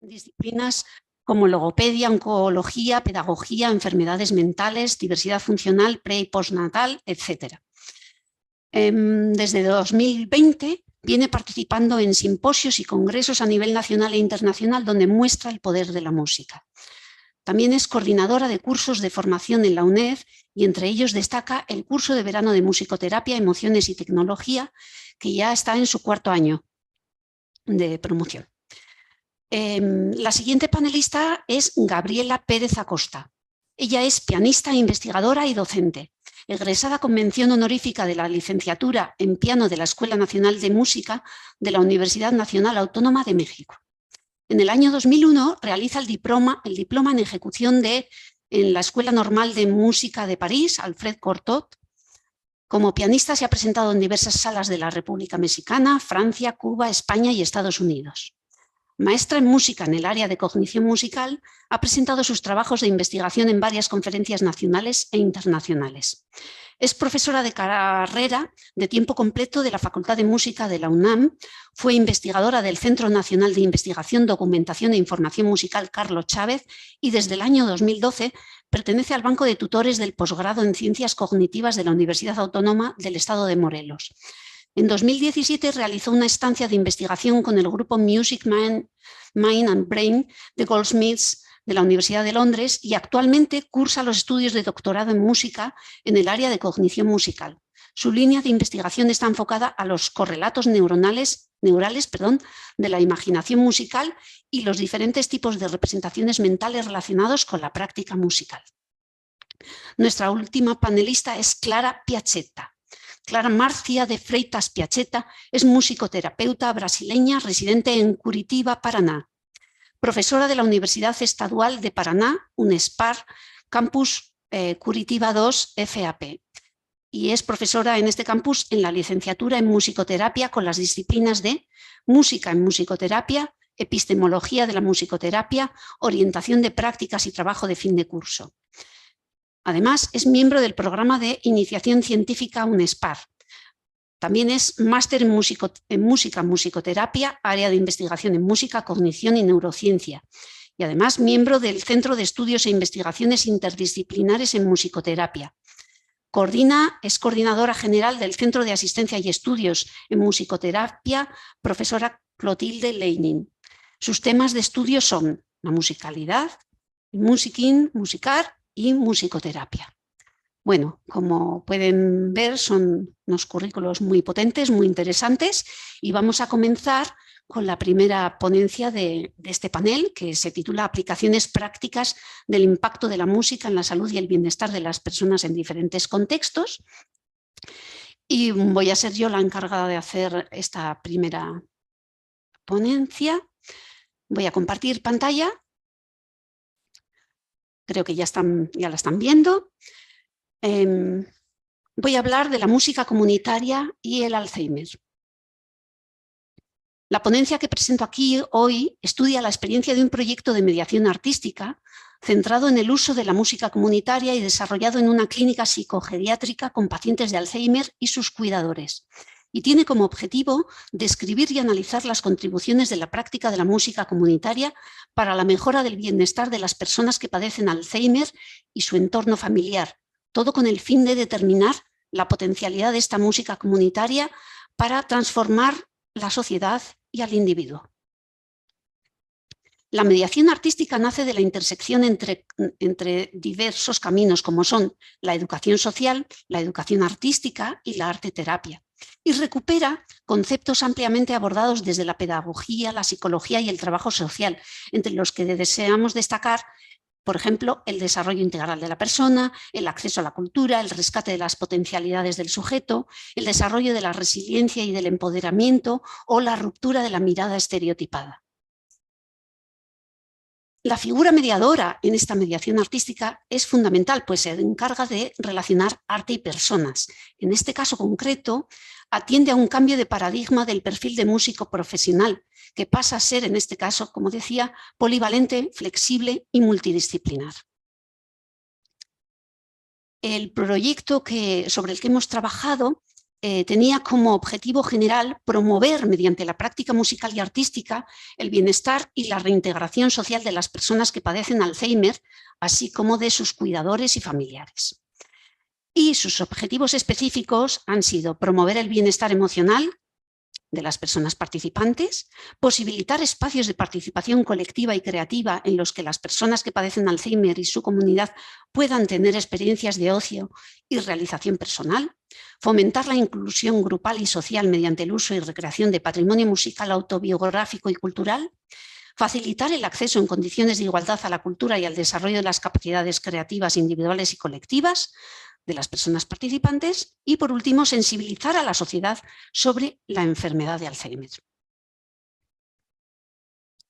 disciplinas como logopedia, oncología, pedagogía, enfermedades mentales, diversidad funcional, pre- y postnatal, etc. Desde 2020 viene participando en simposios y congresos a nivel nacional e internacional donde muestra el poder de la música. También es coordinadora de cursos de formación en la UNED y entre ellos destaca el curso de verano de musicoterapia, emociones y tecnología, que ya está en su 4º año de promoción. La siguiente panelista es Gabriela Pérez Acosta. Ella es pianista, investigadora y docente, egresada con mención honorífica de la licenciatura en piano de la Escuela Nacional de Música de la Universidad Nacional Autónoma de México. En el año 2001 realiza el diploma en ejecución en la Escuela Normal de Música de París, Alfred Cortot. Como pianista se ha presentado en diversas salas de la República Mexicana, Francia, Cuba, España y Estados Unidos. Maestra en música en el área de cognición musical, ha presentado sus trabajos de investigación en varias conferencias nacionales e internacionales. Es profesora de carrera de tiempo completo de la Facultad de Música de la UNAM, fue investigadora del Centro Nacional de Investigación, Documentación e Información Musical Carlos Chávez y desde el año 2012 pertenece al Banco de Tutores del Posgrado en Ciencias Cognitivas de la Universidad Autónoma del Estado de Morelos. En 2017 realizó una estancia de investigación con el grupo Music, Mind and Brain de Goldsmiths de la Universidad de Londres y actualmente cursa los estudios de doctorado en música en el área de cognición musical. Su línea de investigación está enfocada a los correlatos neurales de la imaginación musical y los diferentes tipos de representaciones mentales relacionados con la práctica musical. Nuestra última panelista es Clara Piazzetta. Clara Marcia de Freitas Piazzetta es musicoterapeuta brasileña residente en Curitiba, Paraná. Profesora de la Universidad Estadual de Paraná, UNESPAR, Campus Curitiba 2 FAP. Y es profesora en este campus en la licenciatura en musicoterapia con las disciplinas de música en musicoterapia, epistemología de la musicoterapia, orientación de prácticas y trabajo de fin de curso. Además, es miembro del programa de iniciación científica UNESPAR. También es máster en música, musicoterapia, área de investigación en música, cognición y neurociencia. Y además miembro del Centro de Estudios e Investigaciones Interdisciplinares en Musicoterapia. Es coordinadora general del Centro de Asistencia y Estudios en Musicoterapia, profesora Clotilde Leining. Sus temas de estudio son la musicalidad, musicar y musicoterapia. Bueno, como pueden ver, son unos currículos muy potentes, muy interesantes, y vamos a comenzar con la primera ponencia de este panel, que se titula Aplicaciones prácticas del impacto de la música en la salud y el bienestar de las personas en diferentes contextos. Y voy a ser yo la encargada de hacer esta primera ponencia. Voy a compartir pantalla. Creo que ya la están viendo. Voy a hablar de la música comunitaria y el Alzheimer. La ponencia que presento aquí hoy estudia la experiencia de un proyecto de mediación artística centrado en el uso de la música comunitaria y desarrollado en una clínica psicogeriátrica con pacientes de Alzheimer y sus cuidadores. Y tiene como objetivo describir y analizar las contribuciones de la práctica de la música comunitaria para la mejora del bienestar de las personas que padecen Alzheimer y su entorno familiar, todo con el fin de determinar la potencialidad de esta música comunitaria para transformar la sociedad y al individuo. La mediación artística nace de la intersección entre diversos caminos como son la educación social, la educación artística y la arte-terapia, y recupera conceptos ampliamente abordados desde la pedagogía, la psicología y el trabajo social, entre los que deseamos destacar, por ejemplo, el desarrollo integral de la persona, el acceso a la cultura, el rescate de las potencialidades del sujeto, el desarrollo de la resiliencia y del empoderamiento o la ruptura de la mirada estereotipada. La figura mediadora en esta mediación artística es fundamental, pues se encarga de relacionar arte y personas. En este caso concreto, atiende a un cambio de paradigma del perfil de músico profesional, que pasa a ser, en este caso, como decía, polivalente, flexible y multidisciplinar. El proyecto sobre el que hemos trabajado tenía como objetivo general promover mediante la práctica musical y artística el bienestar y la reintegración social de las personas que padecen Alzheimer, así como de sus cuidadores y familiares. Y sus objetivos específicos han sido promover el bienestar emocional de las personas participantes, posibilitar espacios de participación colectiva y creativa en los que las personas que padecen Alzheimer y su comunidad puedan tener experiencias de ocio y realización personal, fomentar la inclusión grupal y social mediante el uso y recreación de patrimonio musical autobiográfico y cultural, facilitar el acceso en condiciones de igualdad a la cultura y al desarrollo de las capacidades creativas individuales y colectivas de las personas participantes y, por último, sensibilizar a la sociedad sobre la enfermedad de Alzheimer.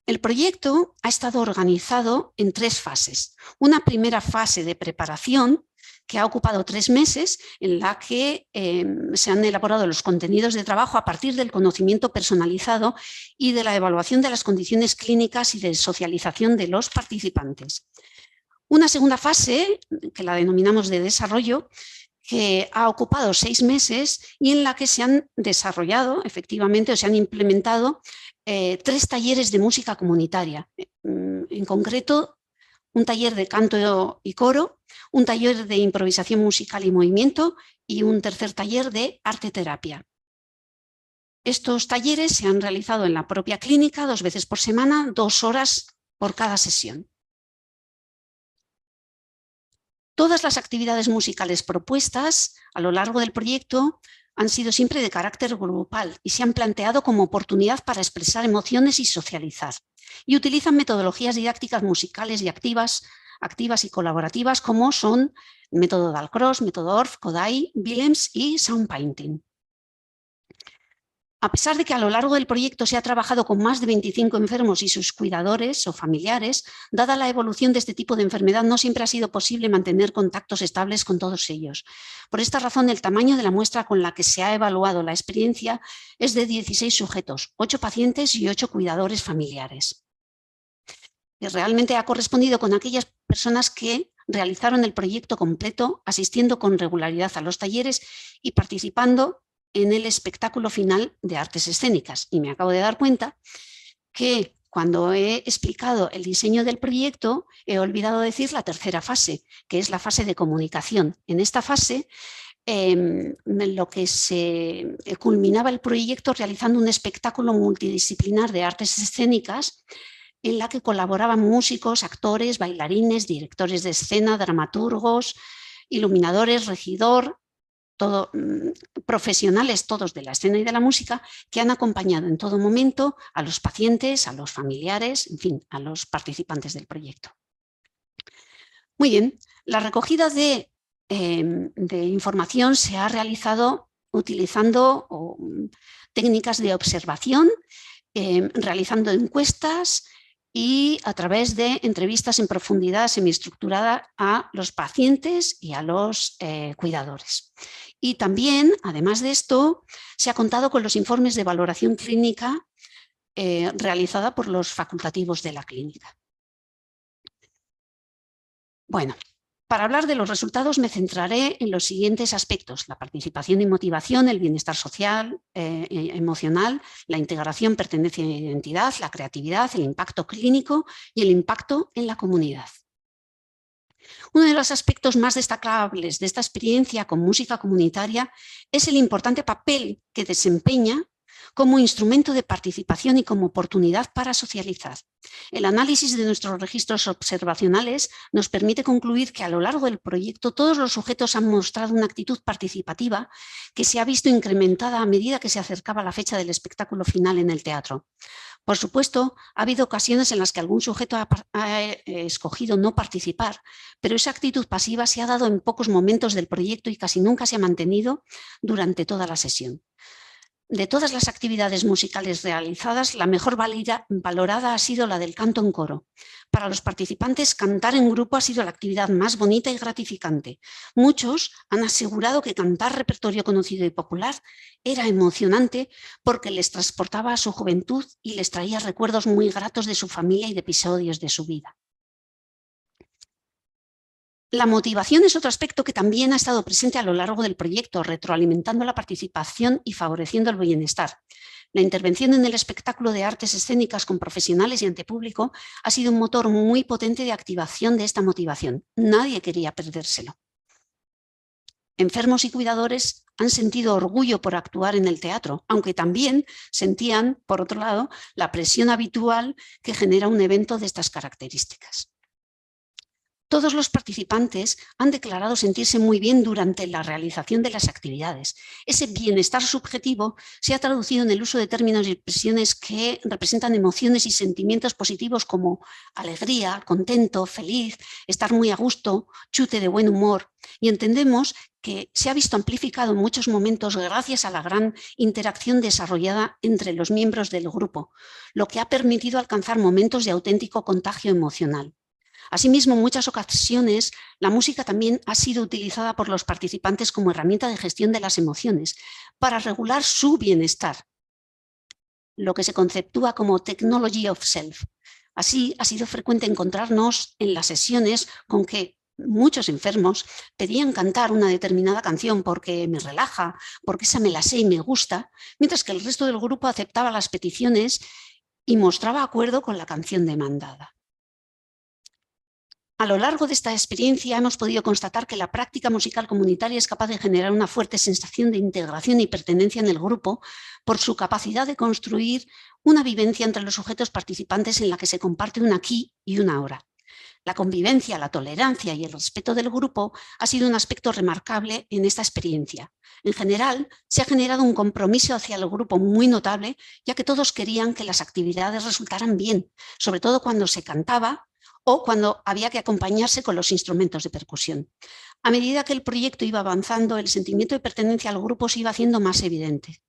El proyecto ha estado organizado en 3 fases. Una primera fase de preparación que ha ocupado 3 meses, en la que se han elaborado los contenidos de trabajo a partir del conocimiento personalizado y de la evaluación de las condiciones clínicas y de socialización de los participantes. Una segunda fase, que la denominamos de desarrollo, que ha ocupado 6 meses y en la que se han desarrollado, efectivamente, o se han implementado 3 talleres de música comunitaria. En concreto, un taller de canto y coro, un taller de improvisación musical y movimiento y un tercer taller de arte-terapia. Estos talleres se han realizado en la propia clínica 2 veces por semana, 2 horas por cada sesión. Todas las actividades musicales propuestas a lo largo del proyecto han sido siempre de carácter grupal y se han planteado como oportunidad para expresar emociones y socializar. Y utilizan metodologías didácticas musicales y activas y colaborativas como son el método Dalcroze, método Orff, Kodály, Willems y Sound Painting. A pesar de que a lo largo del proyecto se ha trabajado con más de 25 enfermos y sus cuidadores o familiares, dada la evolución de este tipo de enfermedad, no siempre ha sido posible mantener contactos estables con todos ellos. Por esta razón, el tamaño de la muestra con la que se ha evaluado la experiencia es de 16 sujetos, 8 pacientes y 8 cuidadores familiares. Y realmente ha correspondido con aquellas personas que realizaron el proyecto completo, asistiendo con regularidad a los talleres y participando en el espectáculo final de artes escénicas. Y me acabo de dar cuenta que cuando he explicado el diseño del proyecto he olvidado decir la tercera fase, que es la fase de comunicación. En esta fase lo que se culminaba el proyecto realizando un espectáculo multidisciplinar de artes escénicas en la que colaboraban músicos, actores, bailarines, directores de escena, dramaturgos, iluminadores, regidor, profesionales todos de la escena y de la música que han acompañado en todo momento a los pacientes, a los familiares, en fin, a los participantes del proyecto. Muy bien, la recogida de información se ha realizado utilizando técnicas de observación, realizando encuestas y a través de entrevistas en profundidad semiestructurada a los pacientes y a los cuidadores. Y también, además de esto, se ha contado con los informes de valoración clínica realizada por los facultativos de la clínica. Bueno, para hablar de los resultados me centraré en los siguientes aspectos: la participación y motivación, el bienestar social, emocional, la integración, pertenencia e identidad, la creatividad, el impacto clínico y el impacto en la comunidad. Uno de los aspectos más destacables de esta experiencia con música comunitaria es el importante papel que desempeña como instrumento de participación y como oportunidad para socializar. El análisis de nuestros registros observacionales nos permite concluir que a lo largo del proyecto todos los sujetos han mostrado una actitud participativa que se ha visto incrementada a medida que se acercaba la fecha del espectáculo final en el teatro. Por supuesto, ha habido ocasiones en las que algún sujeto ha escogido no participar, pero esa actitud pasiva se ha dado en pocos momentos del proyecto y casi nunca se ha mantenido durante toda la sesión. De todas las actividades musicales realizadas, la mejor valorada ha sido la del canto en coro. Para los participantes, cantar en grupo ha sido la actividad más bonita y gratificante. Muchos han asegurado que cantar repertorio conocido y popular era emocionante porque les transportaba a su juventud y les traía recuerdos muy gratos de su familia y de episodios de su vida. La motivación es otro aspecto que también ha estado presente a lo largo del proyecto, retroalimentando la participación y favoreciendo el bienestar. La intervención en el espectáculo de artes escénicas con profesionales y ante público ha sido un motor muy potente de activación de esta motivación. Nadie quería perdérselo. Enfermos y cuidadores han sentido orgullo por actuar en el teatro, aunque también sentían, por otro lado, la presión habitual que genera un evento de estas características. Todos los participantes han declarado sentirse muy bien durante la realización de las actividades. Ese bienestar subjetivo se ha traducido en el uso de términos y expresiones que representan emociones y sentimientos positivos como alegría, contento, feliz, estar muy a gusto, chute de buen humor. Y entendemos que se ha visto amplificado en muchos momentos gracias a la gran interacción desarrollada entre los miembros del grupo, lo que ha permitido alcanzar momentos de auténtico contagio emocional. Asimismo, en muchas ocasiones, la música también ha sido utilizada por los participantes como herramienta de gestión de las emociones para regular su bienestar, lo que se conceptúa como Technology of Self. Así, ha sido frecuente encontrarnos en las sesiones con que muchos enfermos pedían cantar una determinada canción porque me relaja, porque esa me la sé y me gusta, mientras que el resto del grupo aceptaba las peticiones y mostraba acuerdo con la canción demandada. A lo largo de esta experiencia hemos podido constatar que la práctica musical comunitaria es capaz de generar una fuerte sensación de integración y pertenencia en el grupo por su capacidad de construir una vivencia entre los sujetos participantes en la que se comparte un aquí y una ahora. La convivencia, la tolerancia y el respeto del grupo ha sido un aspecto remarcable en esta experiencia. En general, se ha generado un compromiso hacia el grupo muy notable, ya que todos querían que las actividades resultaran bien, sobre todo cuando se cantaba o cuando había que acompañarse con los instrumentos de percusión. A medida que el proyecto iba avanzando, el sentimiento de pertenencia al grupo se iba haciendo más evidente.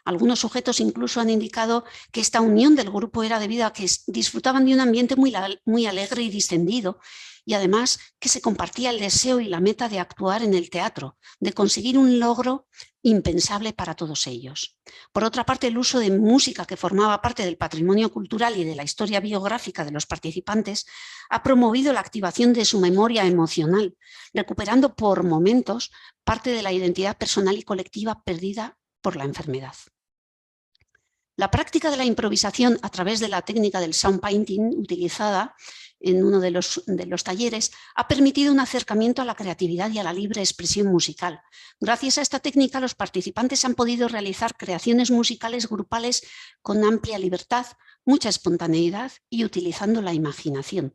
Algunos sujetos incluso han indicado que esta unión del grupo era debido a que disfrutaban de un ambiente muy alegre y distendido, y además que se compartía el deseo y la meta de actuar en el teatro, de conseguir un logro impensable para todos ellos. Por otra parte, el uso de música que formaba parte del patrimonio cultural y de la historia biográfica de los participantes ha promovido la activación de su memoria emocional, recuperando por momentos parte de la identidad personal y colectiva perdida por la enfermedad. La práctica de la improvisación a través de la técnica del sound painting utilizada en uno de los talleres ha permitido un acercamiento a la creatividad y a la libre expresión musical. Gracias a esta técnica, los participantes han podido realizar creaciones musicales grupales con amplia libertad, mucha espontaneidad y utilizando la imaginación.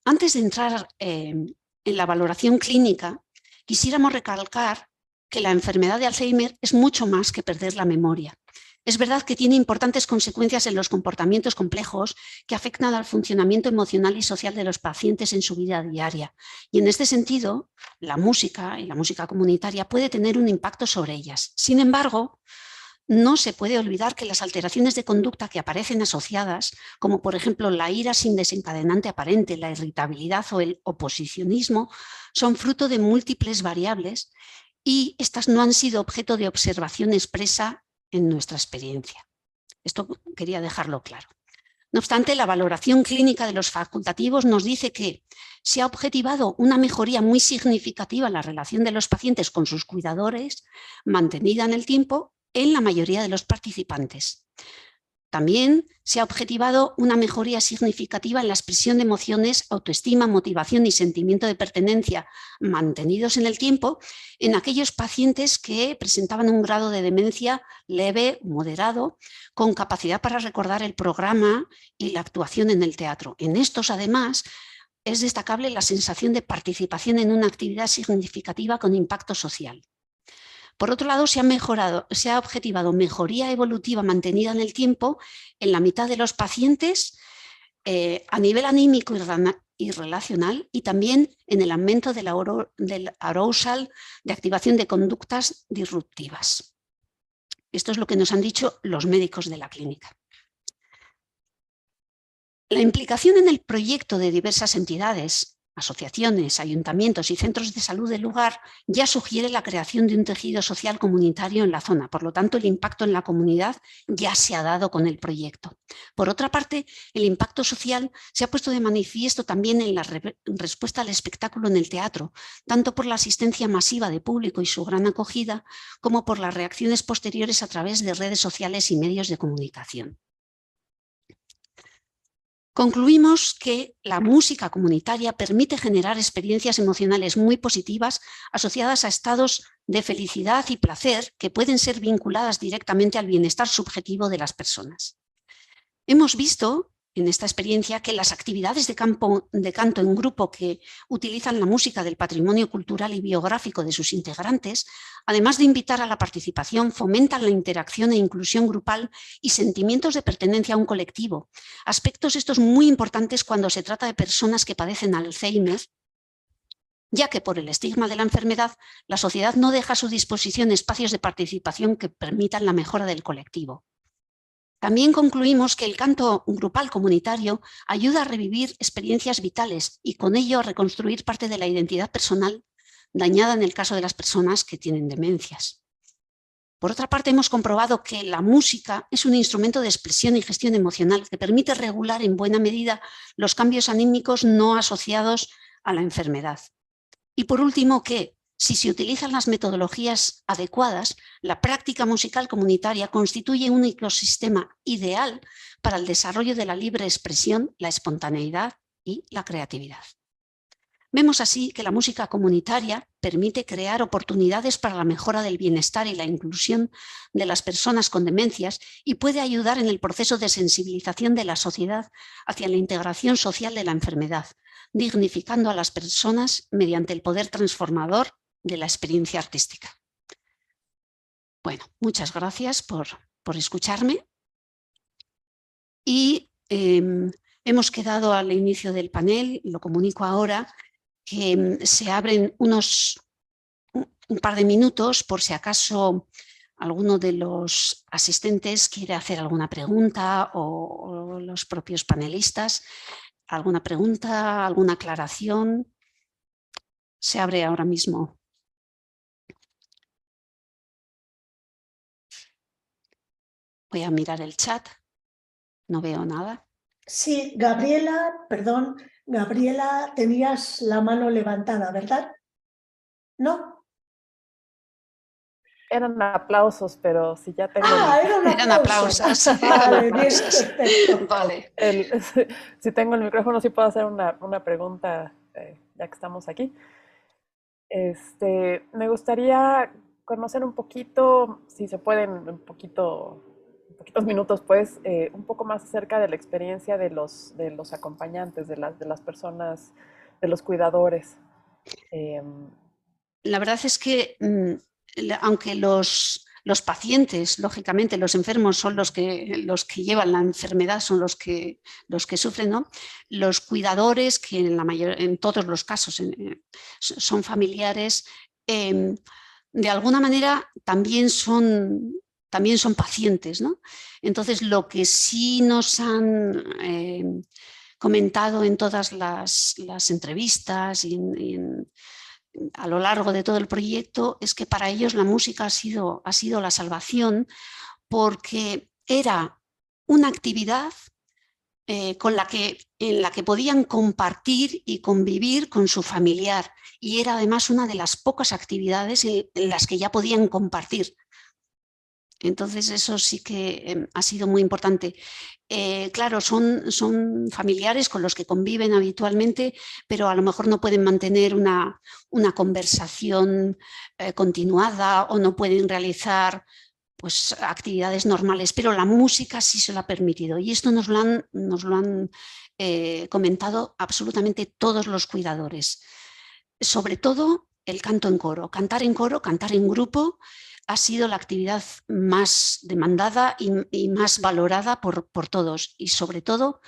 Antes de entrar en la valoración clínica, quisiéramos recalcar que la enfermedad de Alzheimer es mucho más que perder la memoria. Es verdad que tiene importantes consecuencias en los comportamientos complejos que afectan al funcionamiento emocional y social de los pacientes en su vida diaria. Y en este sentido, la música y la música comunitaria puede tener un impacto sobre ellas. Sin embargo, no se puede olvidar que las alteraciones de conducta que aparecen asociadas, como por ejemplo la ira sin desencadenante aparente, la irritabilidad o el oposicionismo, son fruto de múltiples variables y estas no han sido objeto de observación expresa en nuestra experiencia. Esto quería dejarlo claro. No obstante, la valoración clínica de los facultativos nos dice que se ha objetivado una mejoría muy significativa en la relación de los pacientes con sus cuidadores, mantenida en el tiempo en la mayoría de los participantes. También se ha objetivado una mejoría significativa en la expresión de emociones, autoestima, motivación y sentimiento de pertenencia mantenidos en el tiempo en aquellos pacientes que presentaban un grado de demencia leve, moderado, con capacidad para recordar el programa y la actuación en el teatro. En estos, además, es destacable la sensación de participación en una actividad significativa con impacto social. Por otro lado, se ha objetivado mejoría evolutiva mantenida en el tiempo en la mitad de los pacientes a nivel anímico y relacional, y también en el aumento del arousal, de activación de conductas disruptivas. Esto es lo que nos han dicho los médicos de la clínica. La implicación en el proyecto de diversas entidades, asociaciones, ayuntamientos y centros de salud del lugar, ya sugiere la creación de un tejido social comunitario en la zona. Por lo tanto, el impacto en la comunidad ya se ha dado con el proyecto. Por otra parte, el impacto social se ha puesto de manifiesto también en la respuesta al espectáculo en el teatro, tanto por la asistencia masiva de público y su gran acogida, como por las reacciones posteriores a través de redes sociales y medios de comunicación. Concluimos que la música comunitaria permite generar experiencias emocionales muy positivas asociadas a estados de felicidad y placer que pueden ser vinculadas directamente al bienestar subjetivo de las personas. Hemos visto en esta experiencia que las actividades de canto en grupo que utilizan la música del patrimonio cultural y biográfico de sus integrantes, además de invitar a la participación, fomentan la interacción e inclusión grupal y sentimientos de pertenencia a un colectivo. Aspectos estos muy importantes cuando se trata de personas que padecen Alzheimer, ya que por el estigma de la enfermedad, la sociedad no deja a su disposición espacios de participación que permitan la mejora del colectivo. También concluimos que el canto grupal comunitario ayuda a revivir experiencias vitales y con ello a reconstruir parte de la identidad personal dañada en el caso de las personas que tienen demencias. Por otra parte, hemos comprobado que la música es un instrumento de expresión y gestión emocional que permite regular en buena medida los cambios anímicos no asociados a la enfermedad. Y por último, que si se utilizan las metodologías adecuadas, la práctica musical comunitaria constituye un ecosistema ideal para el desarrollo de la libre expresión, la espontaneidad y la creatividad. Vemos así que la música comunitaria permite crear oportunidades para la mejora del bienestar y la inclusión de las personas con demencias y puede ayudar en el proceso de sensibilización de la sociedad hacia la integración social de la enfermedad, dignificando a las personas mediante el poder transformador de la experiencia artística. Bueno, muchas gracias por escucharme y hemos quedado al inicio del panel, lo comunico ahora, que se abren un par de minutos por si acaso alguno de los asistentes quiere hacer alguna pregunta o los propios panelistas. ¿Alguna pregunta, alguna aclaración? Se abre ahora mismo. Voy a mirar el chat. No veo nada. Sí, Gabriela, perdón, Gabriela, tenías la mano levantada, ¿verdad? ¿No? Eran aplausos, pero si ya tengo... Eran aplausos. Vale, bien, perfecto. Vale. Si tengo el micrófono, sí puedo hacer una pregunta, ya que estamos aquí. Me gustaría conocer un poquito, si se pueden, poquitos minutos, pues, un poco más acerca de la experiencia de los acompañantes, de las personas, de los cuidadores. La verdad es que, aunque los pacientes, lógicamente los enfermos son los que llevan la enfermedad, son los que sufren, ¿no? Los cuidadores, que en todos los casos son familiares, de alguna manera también son pacientes, ¿no? Entonces, lo que sí nos han comentado en todas las entrevistas y a lo largo de todo el proyecto es que para ellos la música ha sido la salvación, porque era una actividad en la que podían compartir y convivir con su familiar, y era además una de las pocas actividades en las que ya podían compartir. Entonces eso sí que ha sido muy importante. Claro, son familiares con los que conviven habitualmente, pero a lo mejor no pueden mantener una conversación continuada o no pueden realizar pues, actividades normales, pero la música sí se lo ha permitido, y esto nos lo han comentado absolutamente todos los cuidadores. Sobre todo el canto en coro, cantar en grupo, ha sido la actividad más demandada y más valorada por todos, y sobre todo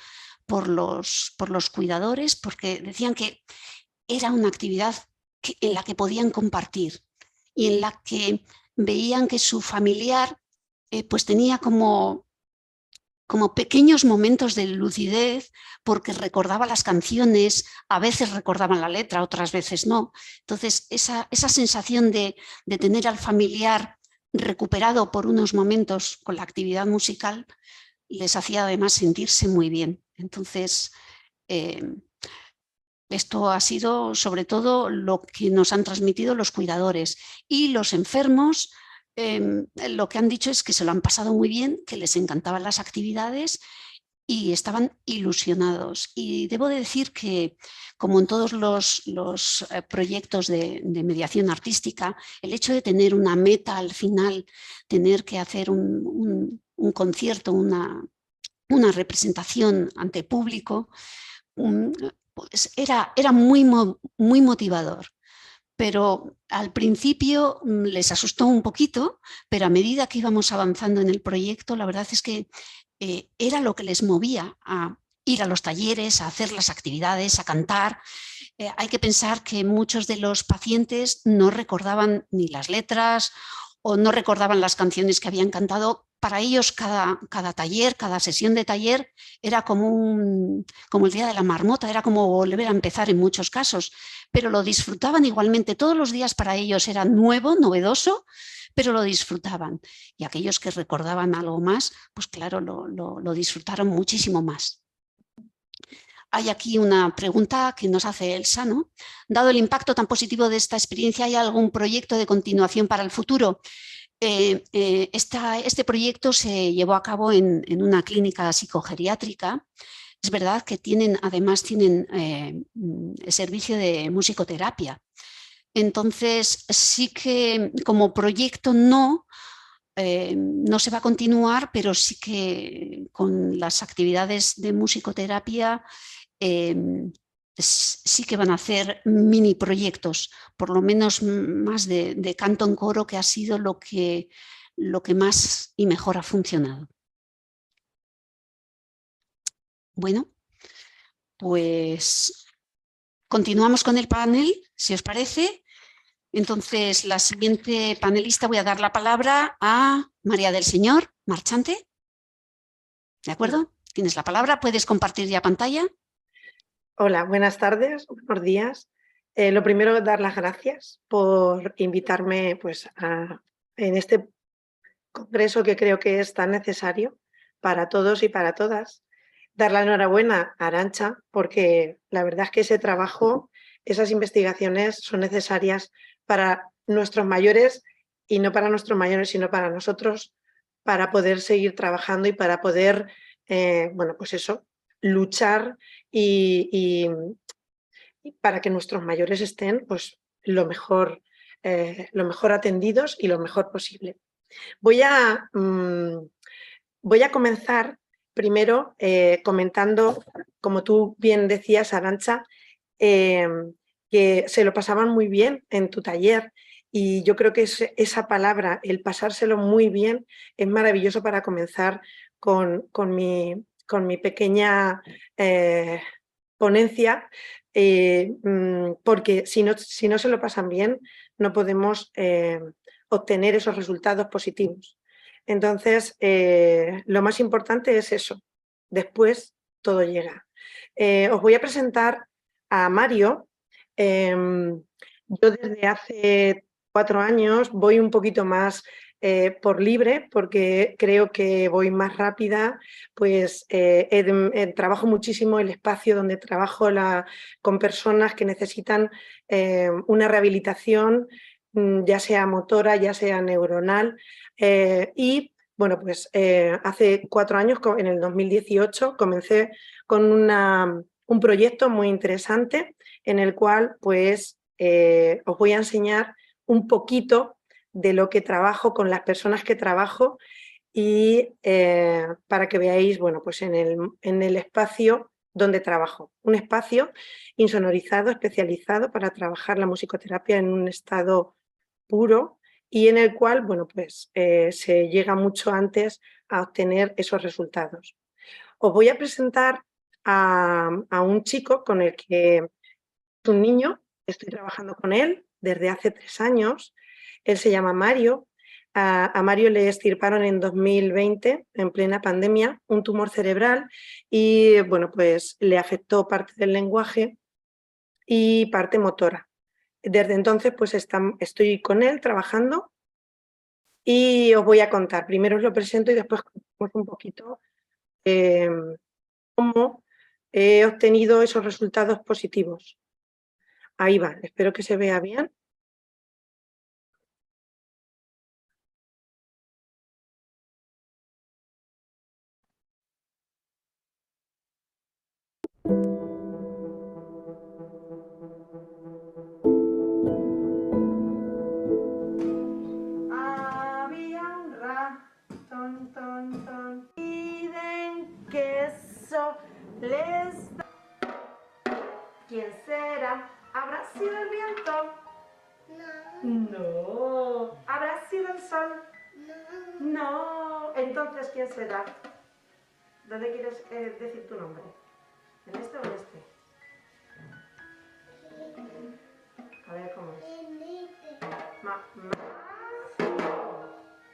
por los cuidadores, porque decían que era una actividad en la que podían compartir y en la que veían que su familiar pues tenía como como pequeños momentos de lucidez, porque recordaba las canciones, a veces recordaban la letra, otras veces no. Entonces, esa sensación de tener al familiar recuperado por unos momentos con la actividad musical les hacía además sentirse muy bien. Entonces, esto ha sido sobre todo lo que nos han transmitido los cuidadores, y los enfermos lo que han dicho es que se lo han pasado muy bien, que les encantaban las actividades y estaban ilusionados. Y debo de decir que, como en todos los proyectos de mediación artística, el hecho de tener una meta al final, tener que hacer un concierto, una representación ante público, pues era muy motivador. Pero al principio les asustó un poquito, pero a medida que íbamos avanzando en el proyecto, la verdad es que era lo que les movía a ir a los talleres, a hacer las actividades, a cantar. Hay que pensar que muchos de los pacientes no recordaban ni las letras o no recordaban las canciones que habían cantado. Para ellos cada taller, cada sesión de taller era como el día de la marmota, era como volver a empezar en muchos casos, pero lo disfrutaban igualmente. Todos los días para ellos era nuevo, novedoso, pero lo disfrutaban. Y aquellos que recordaban algo más, pues claro, lo disfrutaron muchísimo más. Hay aquí una pregunta que nos hace Elsa, ¿no? Dado el impacto tan positivo de esta experiencia, ¿hay algún proyecto de continuación para el futuro? Este proyecto se llevó a cabo en una clínica psicogeriátrica. Es verdad que además tienen servicio de musicoterapia. Entonces, sí que como proyecto no se va a continuar, pero sí que con las actividades de musicoterapia sí que van a hacer mini proyectos, por lo menos más de canto en coro, que ha sido lo que más y mejor ha funcionado. Bueno, pues continuamos con el panel, si os parece. Entonces, la siguiente panelista, voy a dar la palabra a María del Señor Marchante. ¿De acuerdo? Tienes la palabra, puedes compartir ya pantalla. Hola, buenas tardes, buenos días. Lo primero, dar las gracias por invitarme pues, en este congreso que creo que es tan necesario para todos y para todas. Dar la enhorabuena a Arantxa, porque la verdad es que ese trabajo, esas investigaciones son necesarias para nuestros mayores, y no para nuestros mayores, sino para nosotros, para poder seguir trabajando y para poder, bueno, pues eso, luchar y para que nuestros mayores estén pues, lo mejor atendidos y lo mejor posible. Voy a comenzar primero comentando, como tú bien decías, Arantxa, que se lo pasaban muy bien en tu taller, y yo creo que esa palabra, el pasárselo muy bien, es maravilloso para comenzar con mi pequeña ponencia, porque si no se lo pasan bien, no podemos obtener esos resultados positivos. Entonces, lo más importante es eso. Después, todo llega. Os voy a presentar a Mario. Yo desde hace 4 años voy un poquito más por libre, porque creo que voy más rápida, pues trabajo muchísimo el espacio donde trabajo con personas que necesitan una rehabilitación, ya sea motora, ya sea neuronal, y bueno, pues hace 4 años, en el 2018, comencé con un proyecto muy interesante en el cual pues os voy a enseñar un poquito de lo que trabajo con las personas que trabajo, y para que veáis, bueno, pues en el espacio donde trabajo. Un espacio insonorizado, especializado para trabajar la musicoterapia en un estado puro, y en el cual, bueno, pues se llega mucho antes a obtener esos resultados. Os voy a presentar a un chico con el que es un niño, estoy trabajando con él desde hace 3 años. Él se llama Mario. A Mario le extirparon en 2020, en plena pandemia, un tumor cerebral y bueno, pues le afectó parte del lenguaje y parte motora. Desde entonces pues estoy con él trabajando y os voy a contar. Primero os lo presento y después contamos un poquito cómo he obtenido esos resultados positivos. Ahí va, espero que se vea bien. Había un ratón, ton, ton, piden queso, les da. ¿Quién será? ¿Habrá sido el viento? No. ¿Habrá sido el sol? No. Entonces, ¿quién será? ¿Dónde quieres decir tu nombre? ¿En este o en este? A ver cómo es.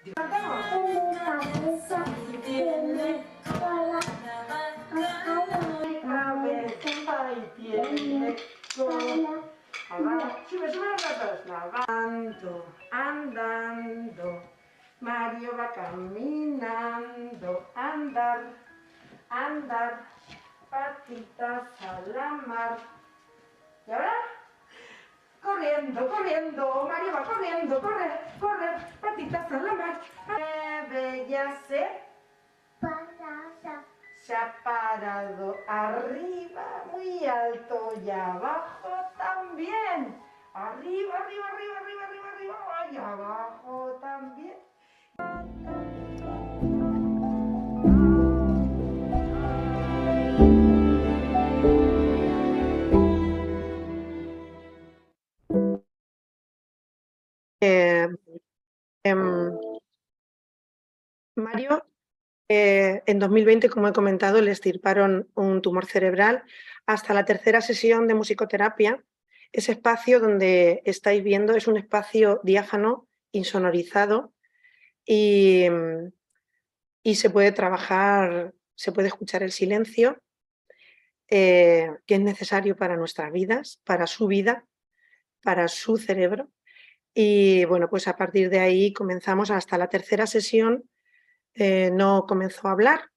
Tiene cabeza y tiene cola. Sube, sube los ratos. Lavando, andando. Mario va caminando. Andar, andar. Patitas a la mar. ¿Y ahora? Corriendo, corriendo, Mario va corriendo, corre, corre, patitas a la mar. Bella se ha parado arriba, muy alto y abajo también. Arriba, arriba, arriba, arriba, arriba, arriba, y abajo también. Mario, en 2020, como he comentado, le extirparon un tumor cerebral. Hasta la tercera sesión de musicoterapia, ese espacio donde estáis viendo es un espacio diáfano, insonorizado y se puede trabajar, se puede escuchar el silencio que es necesario para nuestras vidas, para su vida, para su cerebro. Y bueno, pues a partir de ahí comenzamos hasta la tercera sesión. No comenzó a hablar.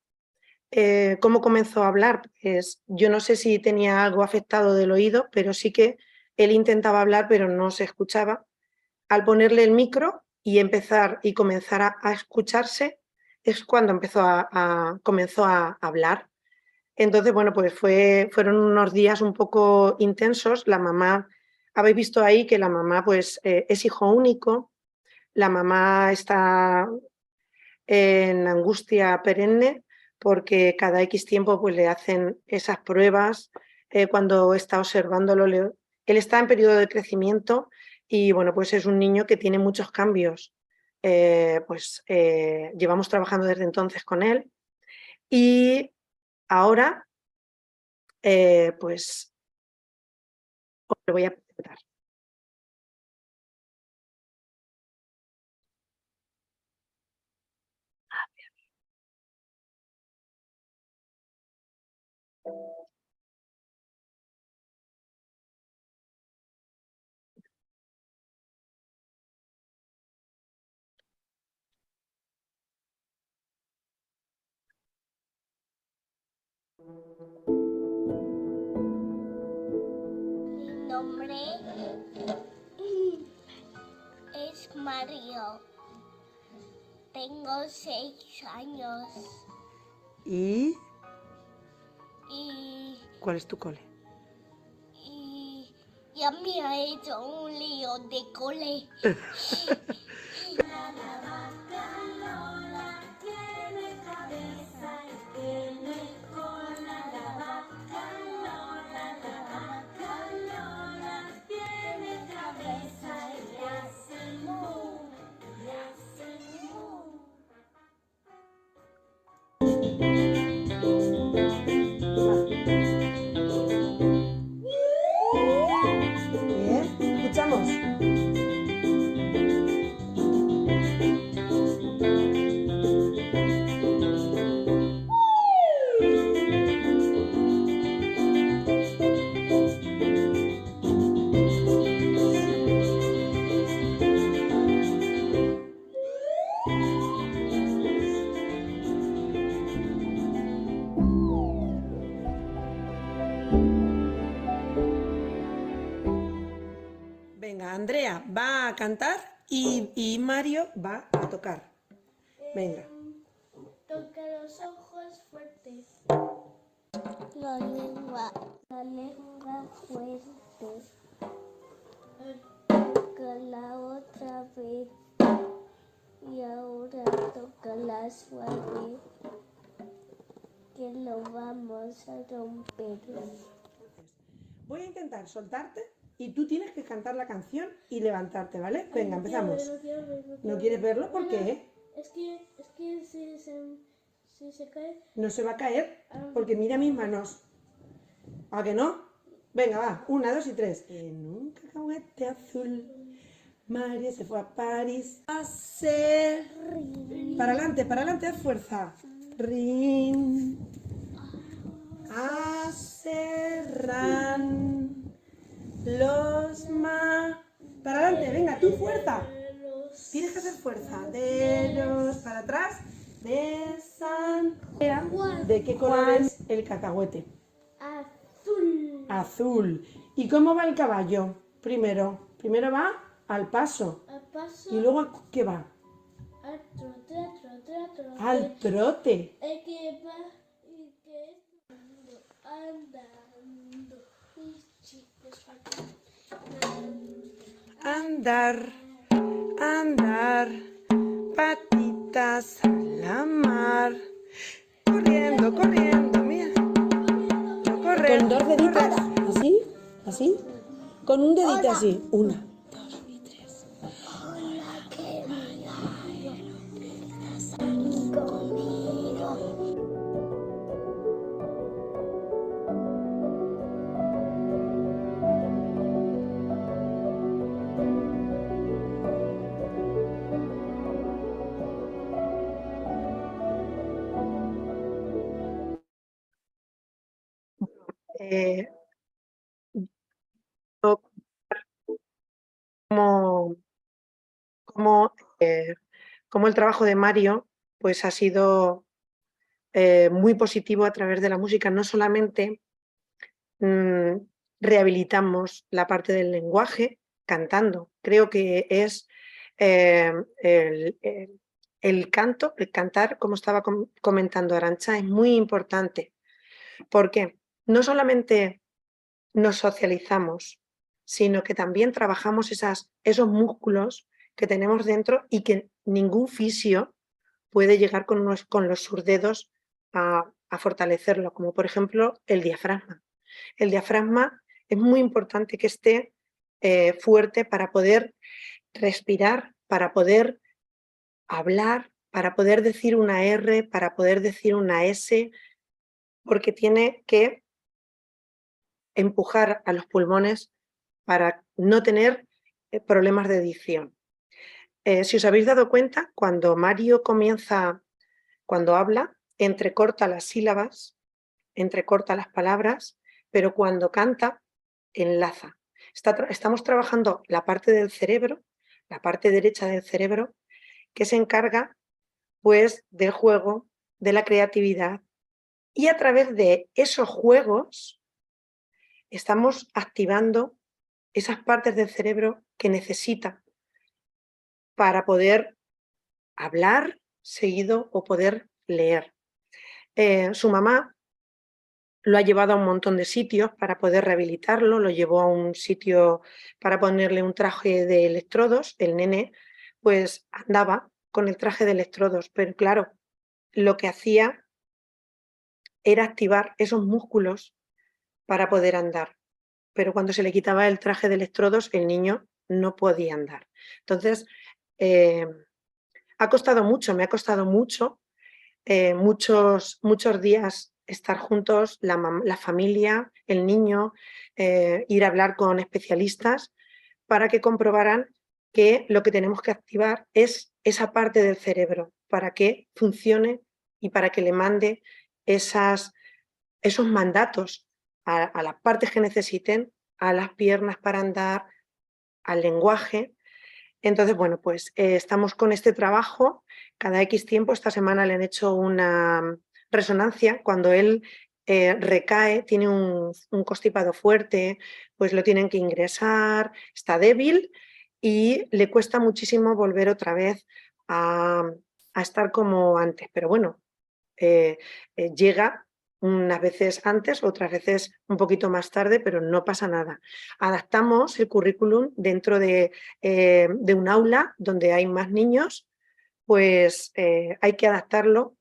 ¿Cómo comenzó a hablar? Pues yo no sé si tenía algo afectado del oído, pero sí que él intentaba hablar, pero no se escuchaba. Al ponerle el micro y comenzar a escucharse, es cuando comenzó a hablar. Entonces, bueno, pues fueron unos días un poco intensos. La mamá, habéis visto ahí que la mamá pues es hijo único, la mamá está en angustia perenne porque cada X tiempo pues le hacen esas pruebas. Cuando está observándolo, él está en periodo de crecimiento y bueno, pues es un niño que tiene muchos cambios. Llevamos trabajando desde entonces con él y ahora pues os lo voy a presentar. Mi nombre es Mario. Tengo 6 años. ¿Y Y, cuál es tu cole? y ya me ha hecho un lío de cole. Bien, escuchamos. María va a cantar y Mario va a tocar. Venga. Toca los ojos fuertes. La lengua fuerte. Toca otra vez. Y ahora toca la suave. Que lo vamos a romper. Voy a intentar soltarte y tú tienes que cantar la canción y levantarte, ¿vale? Venga, empezamos. ¿No quieres verlo? ¿Por qué? Es que si se cae... No se va a caer porque mira mis manos. ¿A que no? Venga, va. 1, 2 y 3. En un cacahuete azul, Mario se fue a París a ser... Para adelante, haz fuerza. Rin. A serran los ma... Para adelante, venga, tú fuerza. Tienes que hacer fuerza. De los... Para atrás. De San... ¿De qué color es el cacahuete? Azul. Azul. ¿Y cómo va el caballo? Primero va al paso. A paso. ¿Y luego qué va? Al trote. Al trote. Que va y que andando. Mis chicos Andar, patitas a la mar. Corriendo, mira. No correr. Con 2 deditos, así. Con un dedito así. 1, 2 y 3. Como el trabajo de Mario pues ha sido muy positivo a través de la música. No solamente rehabilitamos la parte del lenguaje cantando, creo que es el canto, el cantar, como estaba comentando Arantxa, es muy importante, porque no solamente nos socializamos, sino que también trabajamos esos músculos que tenemos dentro y que ningún fisio puede llegar con los surdedos a fortalecerlo, como por ejemplo el diafragma. El diafragma es muy importante que esté fuerte para poder respirar, para poder hablar, para poder decir una R, para poder decir una S, porque tiene que empujar a los pulmones para no tener problemas de dicción. Si os habéis dado cuenta, cuando Mario cuando habla, entrecorta las sílabas, entrecorta las palabras, pero cuando canta, enlaza. Estamos trabajando la parte del cerebro, la parte derecha del cerebro, que se encarga pues del juego, de la creatividad, y a través de esos juegos estamos activando esas partes del cerebro que necesita para poder hablar seguido o poder leer. Su mamá lo ha llevado a un montón de sitios para poder rehabilitarlo, lo llevó a un sitio para ponerle un traje de electrodos. El nene pues andaba con el traje de electrodos, pero claro, lo que hacía era activar esos músculos para poder andar. Pero cuando se le quitaba el traje de electrodos, el niño no podía andar. Entonces, ha costado mucho, me ha costado mucho, muchos días estar juntos, la familia, el niño, ir a hablar con especialistas para que comprobaran que lo que tenemos que activar es esa parte del cerebro para que funcione y para que le mande esos mandatos a las partes que necesiten, a las piernas para andar, al lenguaje. Entonces, bueno, pues estamos con este trabajo. Cada X tiempo, esta semana le han hecho una resonancia. Cuando él recae, tiene un constipado fuerte, pues lo tienen que ingresar, está débil y le cuesta muchísimo volver otra vez a estar como antes. Pero bueno, llega unas veces antes, otras veces un poquito más tarde, pero no pasa nada. Adaptamos el currículum dentro de un aula donde hay más niños, pues hay que adaptarlo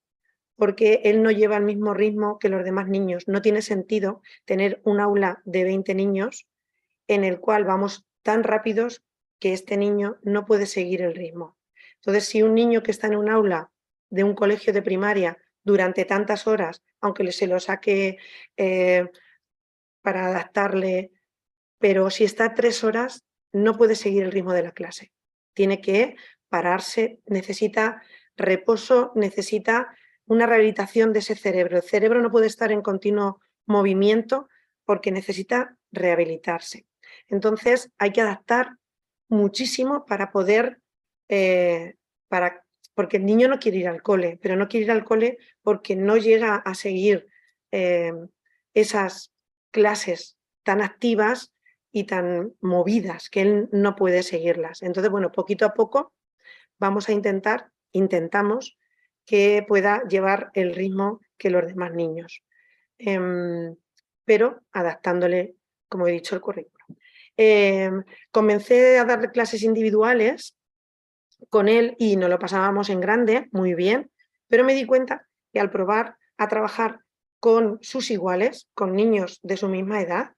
porque él no lleva el mismo ritmo que los demás niños. No tiene sentido tener un aula de 20 niños en el cual vamos tan rápidos que este niño no puede seguir el ritmo. Entonces, si un niño que está en un aula de un colegio de primaria durante tantas horas, aunque se lo saque para adaptarle, pero si está 3 horas, no puede seguir el ritmo de la clase. Tiene que pararse, necesita reposo, necesita una rehabilitación de ese cerebro. El cerebro no puede estar en continuo movimiento porque necesita rehabilitarse. Entonces hay que adaptar muchísimo para poder, porque el niño no quiere ir al cole, pero no quiere ir al cole porque no llega a seguir esas clases tan activas y tan movidas que él no puede seguirlas. Entonces, bueno, poquito a poco vamos a intentamos que pueda llevar el ritmo que los demás niños, pero adaptándole, como he dicho, el currículum. Comencé a darle clases individuales con él y nos lo pasábamos en grande, muy bien, pero me di cuenta que al probar a trabajar con sus iguales, con niños de su misma edad,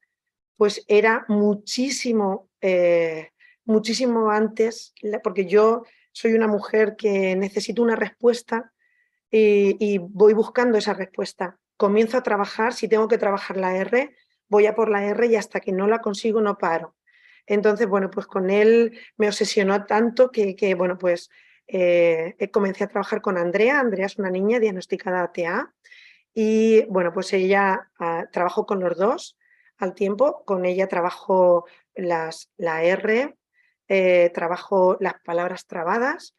pues era muchísimo, muchísimo antes, porque yo soy una mujer que necesito una respuesta y voy buscando esa respuesta. Comienzo a trabajar, si tengo que trabajar la R, voy a por la R y hasta que no la consigo no paro. Entonces, bueno, pues con él me obsesionó tanto que bueno, pues comencé a trabajar con Andrea. Andrea es una niña diagnosticada TEA y bueno, pues ella trabajó con los dos al tiempo. Con ella trabajo la R, trabajo las palabras trabadas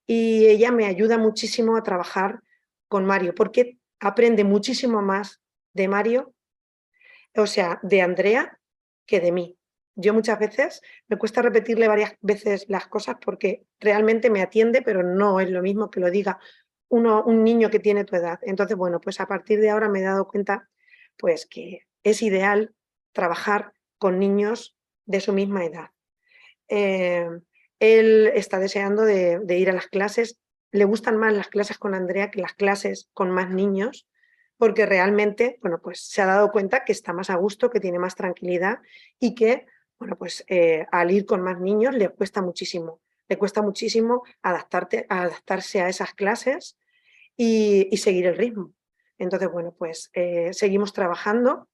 y ella me ayuda muchísimo a trabajar con Mario porque aprende muchísimo más de Mario, o sea, de Andrea, que de mí. Yo muchas veces me cuesta repetirle varias veces las cosas porque realmente me atiende, pero no es lo mismo que lo diga un niño que tiene tu edad. Entonces, bueno, pues a partir de ahora me he dado cuenta pues que es ideal trabajar con niños de su misma edad. Él está deseando de ir a las clases. Le gustan más las clases con Andrea que las clases con más niños, porque realmente, bueno, pues se ha dado cuenta que está más a gusto, que tiene más tranquilidad y que, bueno, pues al ir con más niños le cuesta muchísimo adaptarse a esas clases y seguir el ritmo. Entonces, bueno, pues seguimos trabajando.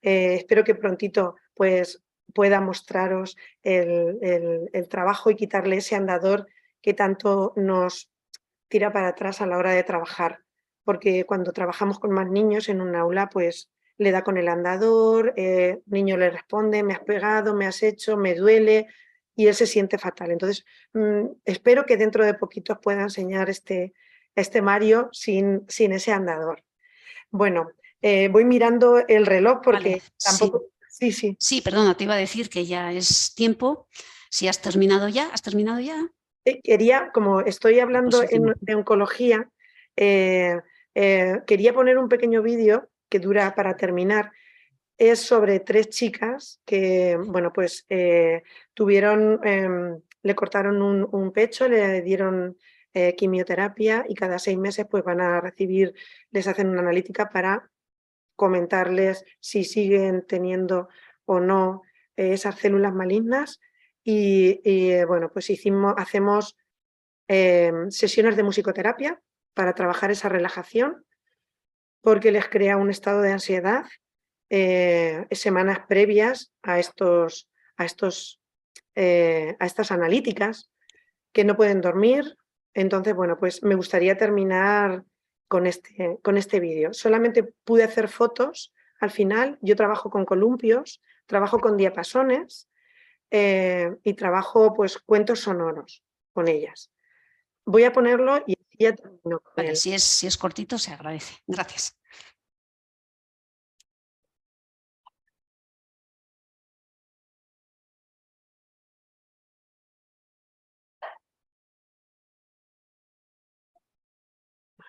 Espero que prontito pues pueda mostraros el trabajo y quitarle ese andador que tanto nos tira para atrás a la hora de trabajar, porque cuando trabajamos con más niños en un aula, pues le da con el andador, el niño le responde, me has pegado, me has hecho, me duele, y él se siente fatal. Entonces, espero que dentro de poquito os pueda enseñar este Mario sin ese andador. Bueno, voy mirando el reloj porque Vale, tampoco... sí. Sí. Sí, perdona, te iba a decir que ya es tiempo. Si has terminado ya, ¿has terminado ya? Quería, como estoy hablando Pues último. de oncología, quería poner un pequeño vídeo que dura para terminar. Es sobre 3 chicas que, bueno, pues tuvieron, le cortaron un pecho, le dieron quimioterapia y cada 6 meses pues van a recibir, les hacen una analítica para comentarles si siguen teniendo o no esas células malignas y bueno, pues hacemos sesiones de musicoterapia para trabajar esa relajación porque les crea un estado de ansiedad semanas previas a estas analíticas que no pueden dormir. Entonces, bueno, pues me gustaría terminar con este vídeo. Solamente pude hacer fotos al final. Yo trabajo con columpios, trabajo con diapasones y trabajo pues cuentos sonoros con ellas. Voy a ponerlo y ya termino con Vale, él. si es cortito, se agradece. Gracias.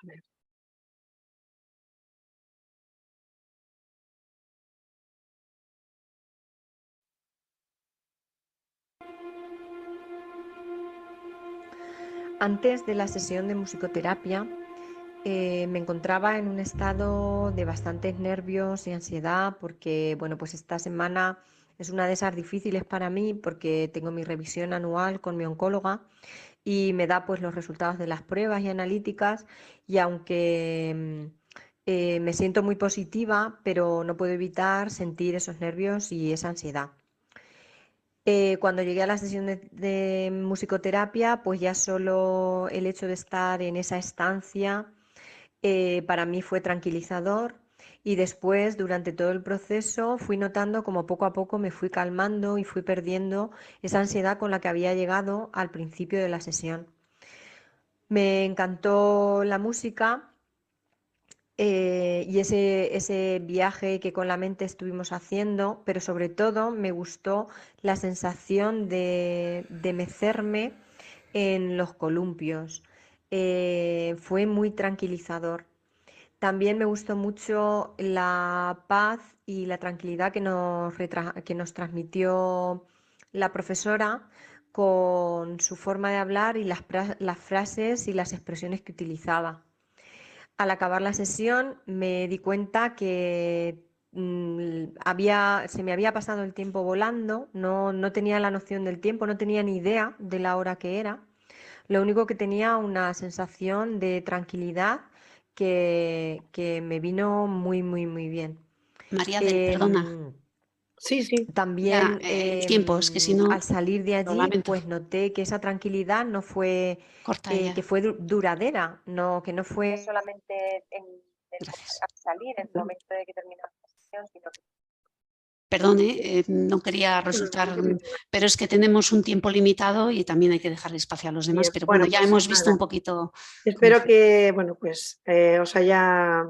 A ver. Antes de la sesión de musicoterapia, me encontraba en un estado de bastantes nervios y ansiedad porque, bueno, pues esta semana es una de esas difíciles para mí porque tengo mi revisión anual con mi oncóloga y me da pues los resultados de las pruebas y analíticas y aunque me siento muy positiva, pero no puedo evitar sentir esos nervios y esa ansiedad. Cuando llegué a la sesión de musicoterapia, pues ya solo el hecho de estar en esa estancia para mí fue tranquilizador y después, durante todo el proceso, fui notando como poco a poco me fui calmando y fui perdiendo esa ansiedad con la que había llegado al principio de la sesión. Me encantó la música y ese viaje que con la mente estuvimos haciendo, pero sobre todo me gustó la sensación de mecerme en los columpios. Fue muy tranquilizador. También me gustó mucho la paz y la tranquilidad que nos transmitió la profesora con su forma de hablar y las frases y las expresiones que utilizaba. Al acabar la sesión me di cuenta que se me había pasado el tiempo volando, no tenía la noción del tiempo, no tenía ni idea de la hora que era. Lo único que tenía una sensación de tranquilidad que me vino muy, muy, muy bien. María del, perdona, Sí, sí. ya, También el tiempo, es que si no, al salir de lo allí, lamento, pues noté que esa tranquilidad no fue, corta ya, que fue duradera, que no fue solamente gracias. al salir, en el momento de que terminamos la sesión, sino que... Perdone, no quería resultar, pero es que tenemos un tiempo limitado y también hay que dejar espacio a los demás, Bien, pero bueno, bueno, ya pues hemos visto nada. un poquito cómo Espero fue. que, bueno, pues os haya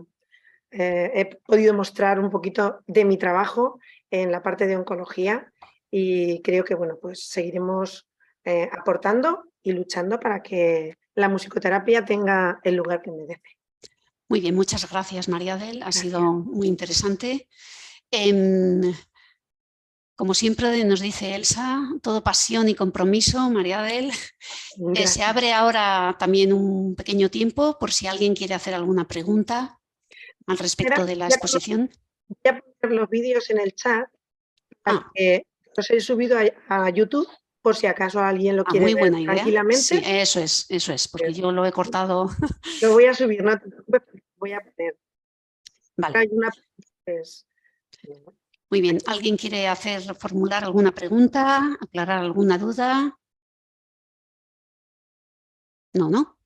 he podido mostrar un poquito de mi trabajo en la parte de oncología y creo que, bueno, pues seguiremos aportando y luchando para que la musicoterapia tenga el lugar que merece. Muy bien, muchas gracias, María del, ha Gracias. sido muy interesante. Como siempre nos dice Elsa, todo pasión y compromiso, María del. Se Gracias. abre ahora también un pequeño tiempo por si alguien quiere hacer alguna pregunta al respecto de la exposición. Voy a poner los vídeos en el chat, Ah, los he subido a YouTube por si acaso alguien lo quiere muy ver buena idea. Sí, tranquilamente. eso es, porque yo lo he cortado. Lo voy a subir, no te preocupes, voy a poner. Vale, Hay una, pues, muy bien. ¿Alguien quiere formular alguna pregunta, aclarar alguna duda? No, ¿no?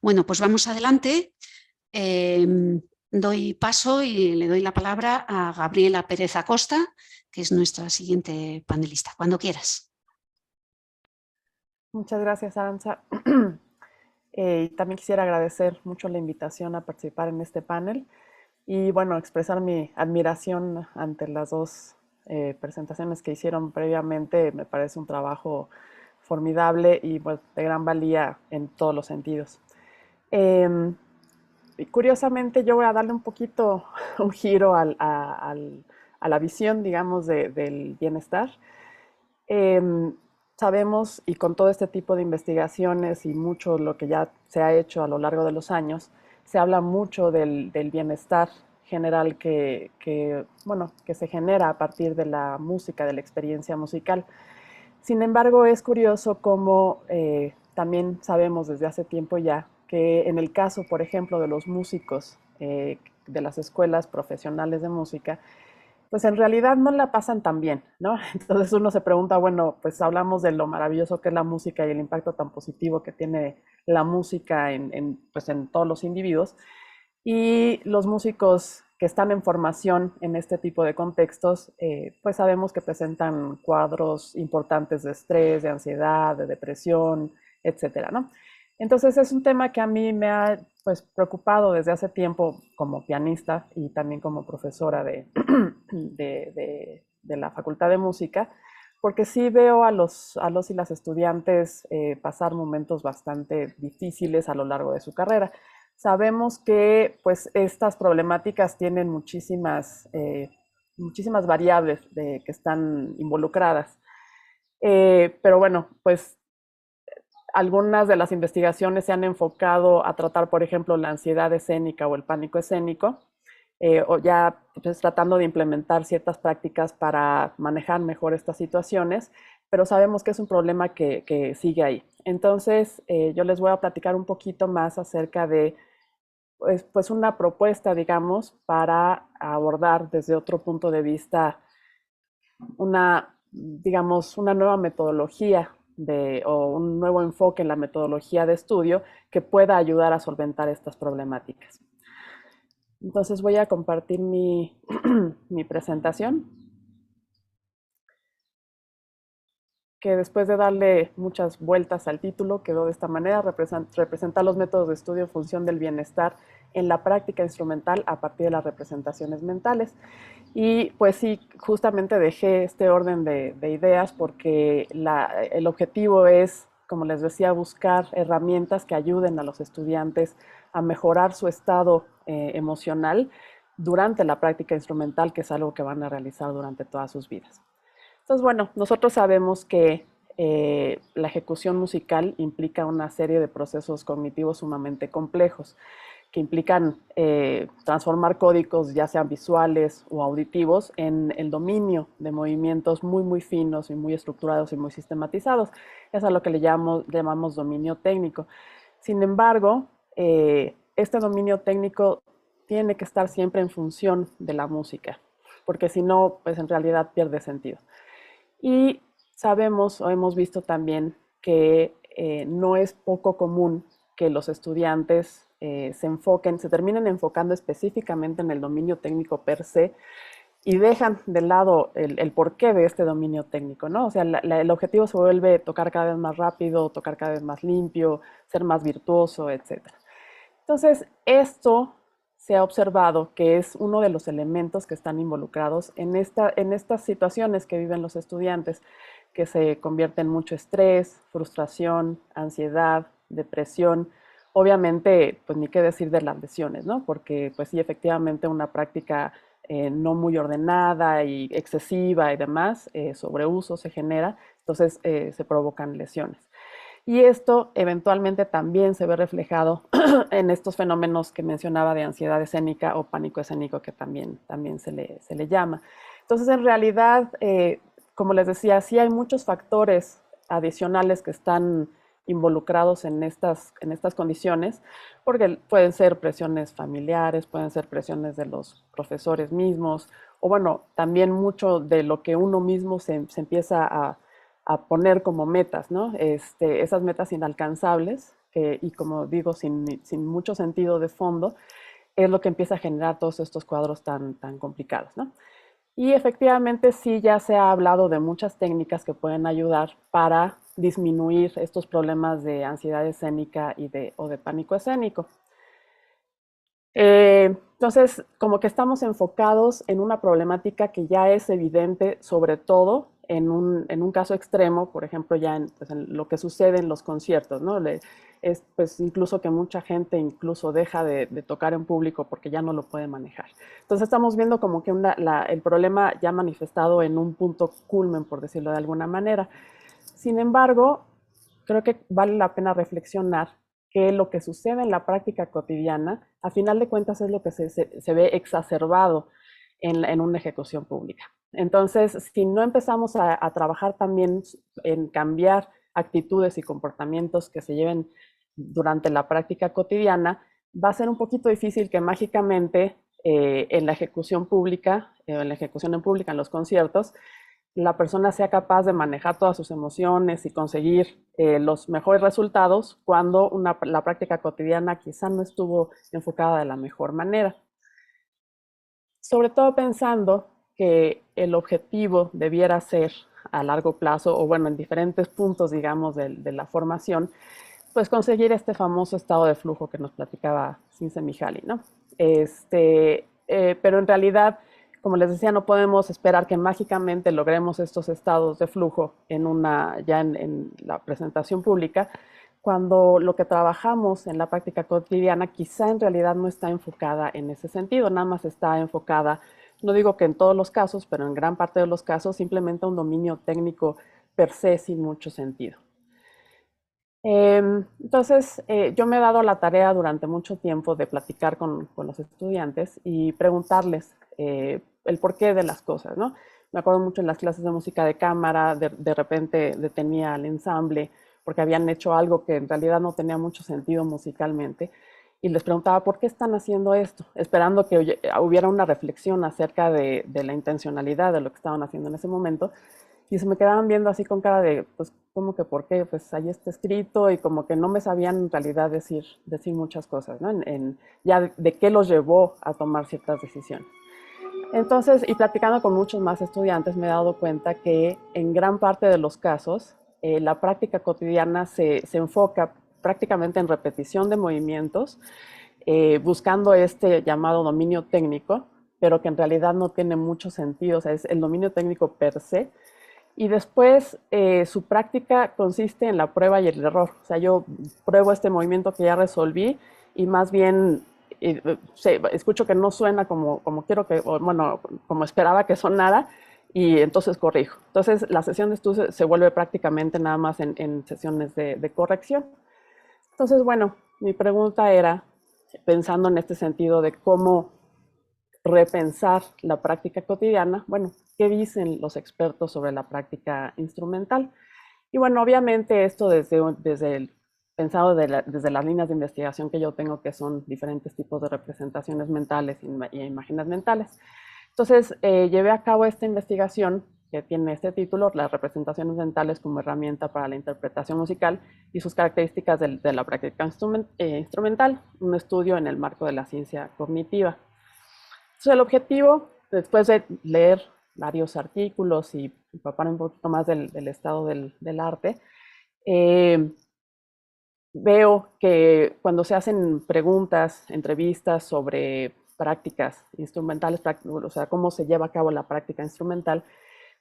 Bueno, pues vamos adelante. Doy paso y le doy la palabra a Gabriela Pérez Acosta, que es nuestra siguiente panelista. Cuando quieras. Muchas gracias, Aranza. También quisiera agradecer mucho la invitación a participar en este panel y, bueno, expresar mi admiración ante las dos presentaciones que hicieron previamente. Me parece un trabajo formidable y, pues, de gran valía en todos los sentidos. Y curiosamente, yo voy a darle un poquito un giro a la visión, digamos, del bienestar. Sabemos, y con todo este tipo de investigaciones y mucho lo que ya se ha hecho a lo largo de los años, se habla mucho del bienestar general bueno, que se genera a partir de la música, de la experiencia musical. Sin embargo, es curioso cómo también sabemos desde hace tiempo ya que en el caso, por ejemplo, de los músicos de las escuelas profesionales de música, pues en realidad no la pasan tan bien, ¿no? Entonces uno se pregunta, bueno, pues hablamos de lo maravilloso que es la música y el impacto tan positivo que tiene la música pues en todos los individuos. Y los músicos que están en formación en este tipo de contextos, pues sabemos que presentan cuadros importantes de estrés, de ansiedad, de depresión, etcétera, ¿no? Entonces es un tema que a mí me ha pues preocupado desde hace tiempo como pianista y también como profesora de la Facultad de Música, porque sí veo a los y las estudiantes pasar momentos bastante difíciles a lo largo de su carrera. sabemos que pues, estas problemáticas tienen muchísimas variables que están involucradas. Pero bueno, pues algunas de las investigaciones se han enfocado a tratar, por ejemplo, la ansiedad escénica o el pánico escénico, o ya pues, tratando de implementar ciertas prácticas para manejar mejor estas situaciones, pero sabemos que es un problema que sigue ahí. Entonces, yo les voy a platicar un poquito más acerca de pues una propuesta, digamos, para abordar desde otro punto de vista digamos, una nueva metodología o un nuevo enfoque en la metodología de estudio que pueda ayudar a solventar estas problemáticas. Entonces voy a compartir mi presentación, que después de darle muchas vueltas al título quedó de esta manera: representar los métodos de estudio en función del bienestar en la práctica instrumental a partir de las representaciones mentales. Y pues sí, justamente dejé este orden de ideas porque el objetivo es, como les decía, buscar herramientas que ayuden a los estudiantes a mejorar su estado emocional durante la práctica instrumental, que es algo que van a realizar durante todas sus vidas. Entonces, bueno, nosotros sabemos que la ejecución musical implica una serie de procesos cognitivos sumamente complejos, que implican transformar códigos, ya sean visuales o auditivos, en el dominio de movimientos muy, muy finos y muy estructurados y muy sistematizados. Es a lo que le llamamos dominio técnico. Sin embargo, este dominio técnico tiene que estar siempre en función de la música, porque si no, pues en realidad pierde sentido. Y sabemos o hemos visto también que no es poco común que los estudiantes se terminen enfocando específicamente en el dominio técnico per se y dejan de lado el porqué de este dominio técnico, ¿no? O sea, el objetivo se vuelve tocar cada vez más rápido, tocar cada vez más limpio, ser más virtuoso, etc. Entonces, esto se ha observado que es uno de los elementos que están involucrados en estas situaciones que viven los estudiantes, que se convierten en mucho estrés, frustración, ansiedad, depresión. Obviamente, pues ni qué decir de las lesiones, ¿no? Porque pues sí, efectivamente una práctica no muy ordenada y excesiva y demás, sobreuso se genera, entonces se provocan lesiones. Y esto eventualmente también se ve reflejado en estos fenómenos que mencionaba de ansiedad escénica o pánico escénico, que también se le llama. Entonces, en realidad, como les decía, sí hay muchos factores adicionales que están involucrados en estas condiciones, porque pueden ser presiones familiares, pueden ser presiones de los profesores mismos, o bueno, también mucho de lo que uno mismo se empieza a poner como metas, ¿no? Esas metas inalcanzables, y como digo, sin mucho sentido de fondo, es lo que empieza a generar todos estos cuadros tan complicados, ¿no? Y efectivamente sí ya se ha hablado de muchas técnicas que pueden ayudar para disminuir estos problemas de ansiedad escénica o de pánico escénico. Entonces, como que estamos enfocados en una problemática que ya es evidente, sobre todo en un caso extremo, por ejemplo, ya pues en lo que sucede en los conciertos, ¿no? Es pues incluso que mucha gente incluso deja de tocar en público porque ya no lo puede manejar. Entonces estamos viendo como que el problema ya manifestado en un punto culmen, por decirlo de alguna manera. Sin embargo, creo que vale la pena reflexionar que lo que sucede en la práctica cotidiana, a final de cuentas, es lo que se ve exacerbado en una ejecución pública. Entonces, si no empezamos a trabajar también en cambiar actitudes y comportamientos que se lleven durante la práctica cotidiana, va a ser un poquito difícil que mágicamente en la ejecución pública, en la ejecución en pública, en los conciertos, la persona sea capaz de manejar todas sus emociones y conseguir los mejores resultados cuando la práctica cotidiana quizá no estuvo enfocada de la mejor manera. Sobre todo pensando que el objetivo debiera ser a largo plazo, o bueno, en diferentes puntos, digamos, de la formación, pues conseguir este famoso estado de flujo que nos platicaba Csikszentmihalyi, ¿no? Pero en realidad, como les decía, no podemos esperar que mágicamente logremos estos estados de flujo ya en la presentación pública, cuando lo que trabajamos en la práctica cotidiana quizá en realidad no está enfocada en ese sentido, nada más está enfocada, no digo que en todos los casos, pero en gran parte de los casos, simplemente un dominio técnico per se sin mucho sentido. Entonces, yo me he dado la tarea durante mucho tiempo de platicar con los estudiantes y preguntarles el porqué de las cosas, ¿no? Me acuerdo mucho en las clases de música de cámara, de repente detenía al ensamble porque habían hecho algo que en realidad no tenía mucho sentido musicalmente y les preguntaba por qué están haciendo esto, esperando que hubiera una reflexión acerca de la intencionalidad de lo que estaban haciendo en ese momento. Y se me quedaban viendo así con cara de, pues, ¿cómo que por qué? Pues ahí está escrito y como que no me sabían en realidad decir muchas cosas, ¿no? Ya de qué los llevó a tomar ciertas decisiones. Entonces, y platicando con muchos más estudiantes, me he dado cuenta que en gran parte de los casos, la práctica cotidiana se enfoca prácticamente en repetición de movimientos, buscando este llamado dominio técnico, pero que en realidad no tiene mucho sentido, o sea, es el dominio técnico per se. Y después su práctica consiste en la prueba y el error. O sea, yo pruebo este movimiento que ya resolví y más bien escucho que no suena como quiero que, o, bueno, como esperaba que sonara y entonces corrijo. Entonces la sesión de estudio se vuelve prácticamente nada más en sesiones de corrección. Entonces, bueno, mi pregunta era, pensando en este sentido de cómo repensar la práctica cotidiana, bueno, ¿qué dicen los expertos sobre la práctica instrumental? Y bueno, obviamente esto pensado desde las líneas de investigación que yo tengo, que son diferentes tipos de representaciones mentales y imágenes mentales. Entonces, llevé a cabo esta investigación que tiene este título, las representaciones mentales como herramienta para la interpretación musical y sus características de la práctica instrumental, un estudio en el marco de la ciencia cognitiva. Entonces, el objetivo, después de leer varios artículos y empapar un poquito más del estado del arte, veo que cuando se hacen preguntas, entrevistas sobre prácticas instrumentales, o sea, cómo se lleva a cabo la práctica instrumental,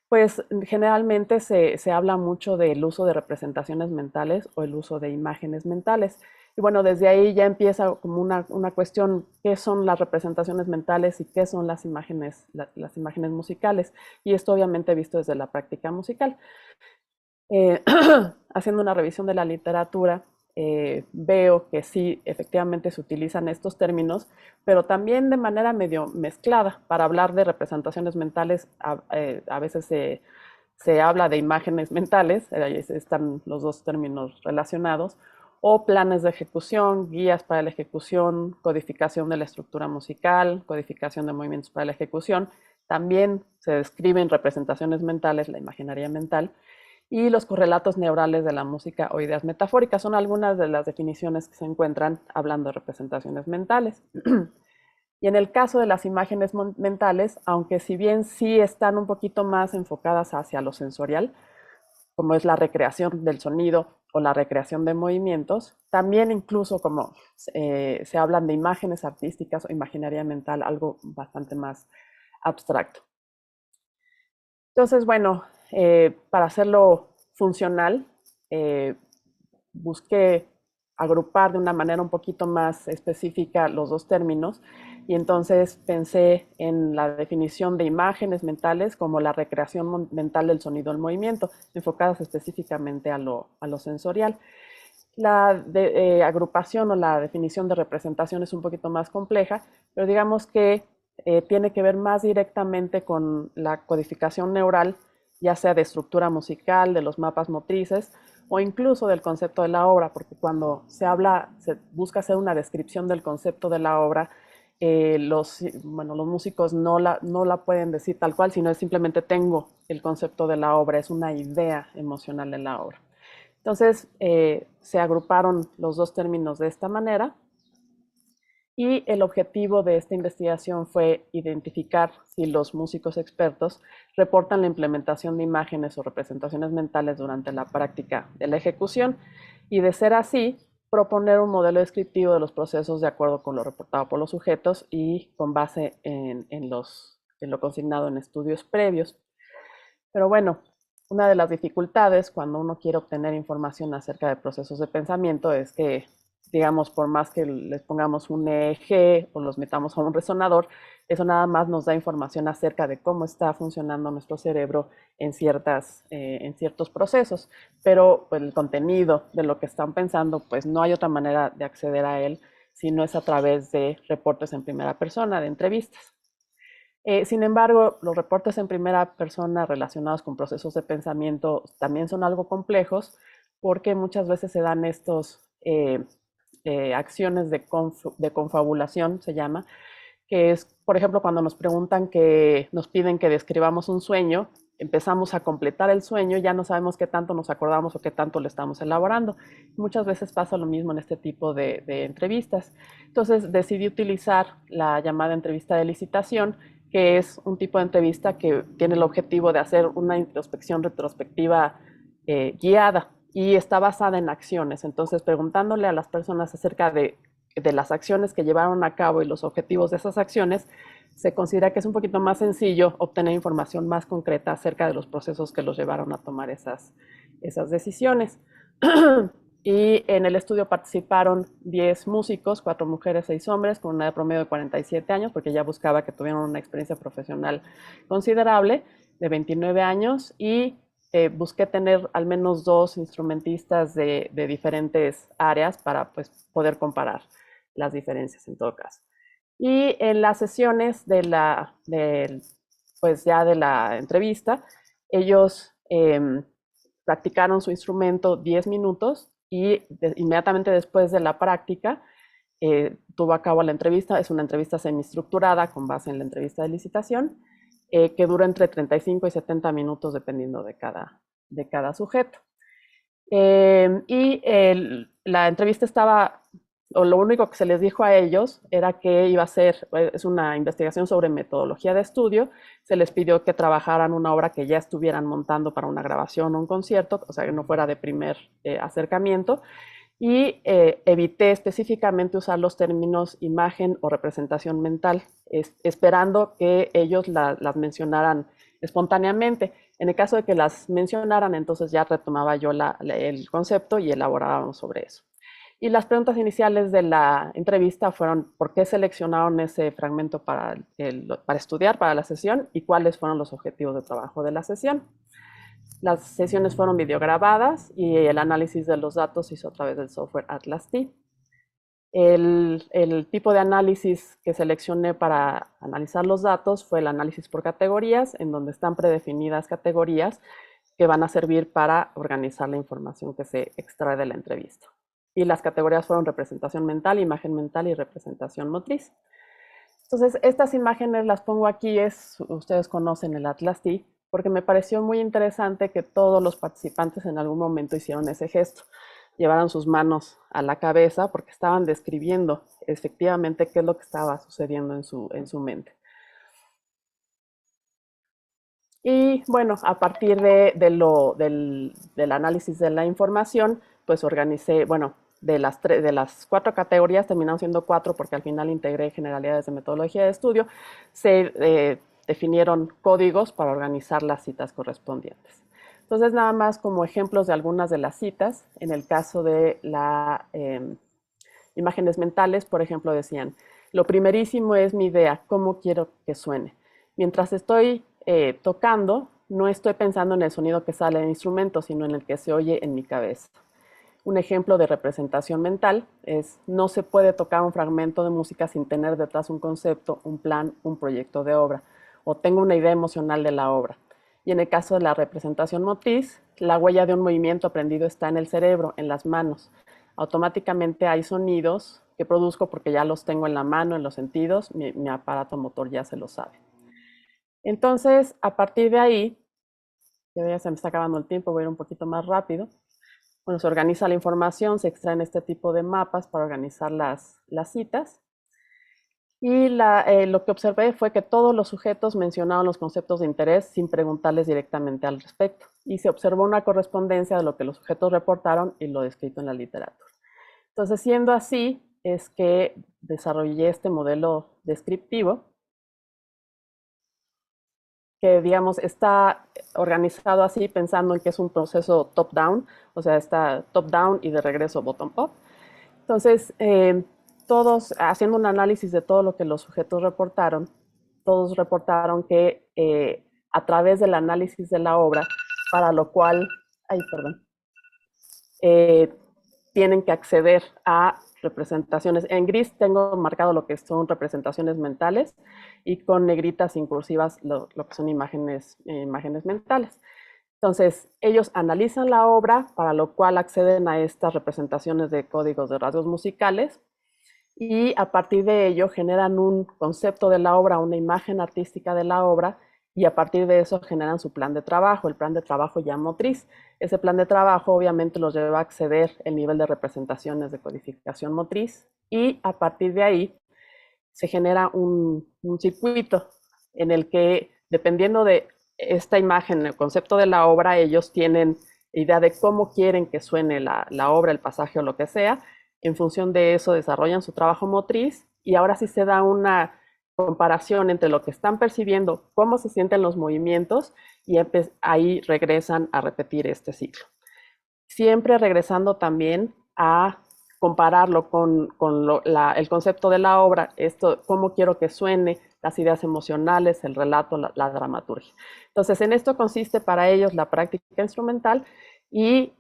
pues generalmente se habla mucho del uso de representaciones mentales o el uso de imágenes mentales. Y bueno, desde ahí ya empieza como una cuestión, ¿qué son las representaciones mentales y qué son las imágenes musicales? Y esto obviamente visto desde la práctica musical. Haciendo una revisión de la literatura, veo que sí, efectivamente se utilizan estos términos, pero también de manera medio mezclada. Para hablar de representaciones mentales, a veces se habla de imágenes mentales, ahí están los dos términos relacionados, o planes de ejecución, guías para la ejecución, codificación de la estructura musical, codificación de movimientos para la ejecución. También se describen representaciones mentales, la imaginaria mental, y los correlatos neurales de la música o ideas metafóricas. Son algunas de las definiciones que se encuentran hablando de representaciones mentales. Y en el caso de las imágenes mentales, aunque si bien sí están un poquito más enfocadas hacia lo sensorial, como es la recreación del sonido o la recreación de movimientos, también incluso como se hablan de imágenes artísticas o imaginaria mental, algo bastante más abstracto. Entonces, bueno, para hacerlo funcional, busqué agrupar de una manera un poquito más específica los dos términos y entonces pensé en la definición de imágenes mentales como la recreación mental del sonido del movimiento, enfocadas específicamente a lo sensorial. La agrupación o la definición de representación es un poquito más compleja, pero digamos que tiene que ver más directamente con la codificación neural, ya sea de estructura musical, de los mapas motrices o incluso del concepto de la obra, porque cuando se busca hacer una descripción del concepto de la obra, los músicos no la pueden decir tal cual, sino es simplemente tengo el concepto de la obra, es una idea emocional de la obra. Entonces, se agruparon los dos términos de esta manera y el objetivo de esta investigación fue identificar si los músicos expertos reportan la implementación de imágenes o representaciones mentales durante la práctica de la ejecución y, de ser así, proponer un modelo descriptivo de los procesos de acuerdo con lo reportado por los sujetos y con base en lo consignado en estudios previos. Pero bueno, una de las dificultades cuando uno quiere obtener información acerca de procesos de pensamiento es que, digamos, por más que les pongamos un EEG o los metamos a un resonador, eso nada más nos da información acerca de cómo está funcionando nuestro cerebro en ciertos procesos, pero pues, el contenido de lo que están pensando, pues no hay otra manera de acceder a él si no es a través de reportes en primera persona, de entrevistas. Sin embargo, los reportes en primera persona relacionados con procesos de pensamiento también son algo complejos porque muchas veces se dan estos acciones de confabulación, se llama, que es, por ejemplo, cuando nos preguntan nos piden que describamos un sueño, empezamos a completar el sueño, ya no sabemos qué tanto nos acordamos o qué tanto lo estamos elaborando. Muchas veces pasa lo mismo en este tipo de entrevistas. Entonces decidí utilizar la llamada entrevista de licitación, que es un tipo de entrevista que tiene el objetivo de hacer una introspección retrospectiva guiada y está basada en acciones. Entonces, preguntándole a las personas acerca de las acciones que llevaron a cabo y los objetivos de esas acciones, se considera que es un poquito más sencillo obtener información más concreta acerca de los procesos que los llevaron a tomar esas decisiones. Y en el estudio participaron 10 músicos, 4 mujeres, 6 hombres, con una edad promedio de 47 años, porque ya buscaba que tuvieran una experiencia profesional considerable, de 29 años, y busqué tener al menos 2 instrumentistas de diferentes áreas para pues, poder comparar las diferencias en todo caso. Y en las sesiones pues ya de la entrevista, ellos practicaron su instrumento 10 minutos y inmediatamente después de la práctica tuvo a cabo la entrevista. Es una entrevista semiestructurada con base en la entrevista de licitación que dura entre 35 y 70 minutos dependiendo de cada sujeto. La entrevista estaba, o lo único que se les dijo a ellos era que iba a ser, es una investigación sobre metodología de estudio, se les pidió que trabajaran una obra que ya estuvieran montando para una grabación o un concierto, o sea, que no fuera de primer acercamiento, y evité específicamente usar los términos imagen o representación mental, esperando que ellos las mencionaran espontáneamente. En el caso de que las mencionaran, entonces ya retomaba yo el concepto y elaborábamos sobre eso. Y las preguntas iniciales de la entrevista fueron por qué seleccionaron ese fragmento para estudiar, para la sesión, y cuáles fueron los objetivos de trabajo de la sesión. Las sesiones fueron videograbadas y el análisis de los datos se hizo a través del software Atlas T. El tipo de análisis que seleccioné para analizar los datos fue el análisis por categorías, en donde están predefinidas categorías que van a servir para organizar la información que se extrae de la entrevista. Y las categorías fueron representación mental, imagen mental y representación motriz. Entonces, estas imágenes las pongo aquí, ustedes conocen el Atlas T, porque me pareció muy interesante que todos los participantes en algún momento hicieron ese gesto. Llevaron sus manos a la cabeza porque estaban describiendo efectivamente qué es lo que estaba sucediendo en su mente. Y bueno, a partir del análisis de la información, pues organicé, bueno, de las 4 categorías, terminaron siendo 4 porque al final integré generalidades de metodología de estudio, se definieron códigos para organizar las citas correspondientes. Entonces, nada más como ejemplos de algunas de las citas, en el caso de las imágenes mentales, por ejemplo, decían, lo primerísimo es mi idea, cómo quiero que suene. Mientras estoy tocando, no estoy pensando en el sonido que sale del instrumento, sino en el que se oye en mi cabeza. Un ejemplo de representación mental es, no se puede tocar un fragmento de música sin tener detrás un concepto, un plan, un proyecto de obra, o tengo una idea emocional de la obra. Y en el caso de la representación motriz, la huella de un movimiento aprendido está en el cerebro, en las manos. Automáticamente hay sonidos que produzco porque ya los tengo en la mano, en los sentidos, mi aparato motor ya se lo sabe. Entonces, a partir de ahí, ya se me está acabando el tiempo, voy a ir un poquito más rápido. Bueno, se organiza la información, se extraen este tipo de mapas para organizar las citas. Y lo que observé fue que todos los sujetos mencionaban los conceptos de interés sin preguntarles directamente al respecto. Y se observó una correspondencia de lo que los sujetos reportaron y lo descrito en la literatura. Entonces, siendo así, es que desarrollé este modelo descriptivo que, digamos, está organizado así pensando en que es un proceso top-down, o sea, está top-down y de regreso bottom-up. Entonces, todos, haciendo un análisis de todo lo que los sujetos reportaron, todos reportaron que a través del análisis de la obra, para lo cual, tienen que acceder a representaciones. En gris tengo marcado lo que son representaciones mentales y con negritas incursivas lo que son imágenes mentales. Entonces, ellos analizan la obra, para lo cual acceden a estas representaciones de códigos de rasgos musicales y a partir de ello generan un concepto de la obra, una imagen artística de la obra, y a partir de eso generan su plan de trabajo, el plan de trabajo ya motriz. Ese plan de trabajo obviamente los lleva a acceder el nivel de representaciones de codificación motriz y a partir de ahí se genera un circuito en el que, dependiendo de esta imagen, el concepto de la obra, ellos tienen idea de cómo quieren que suene la obra, el pasaje o lo que sea. En función de eso desarrollan su trabajo motriz y ahora sí se da una comparación entre lo que están percibiendo, cómo se sienten los movimientos y ahí regresan a repetir este ciclo. Siempre regresando también a compararlo con el concepto de la obra, esto, cómo quiero que suene, las ideas emocionales, el relato, la dramaturgia. Entonces, en esto consiste para ellos la práctica instrumental y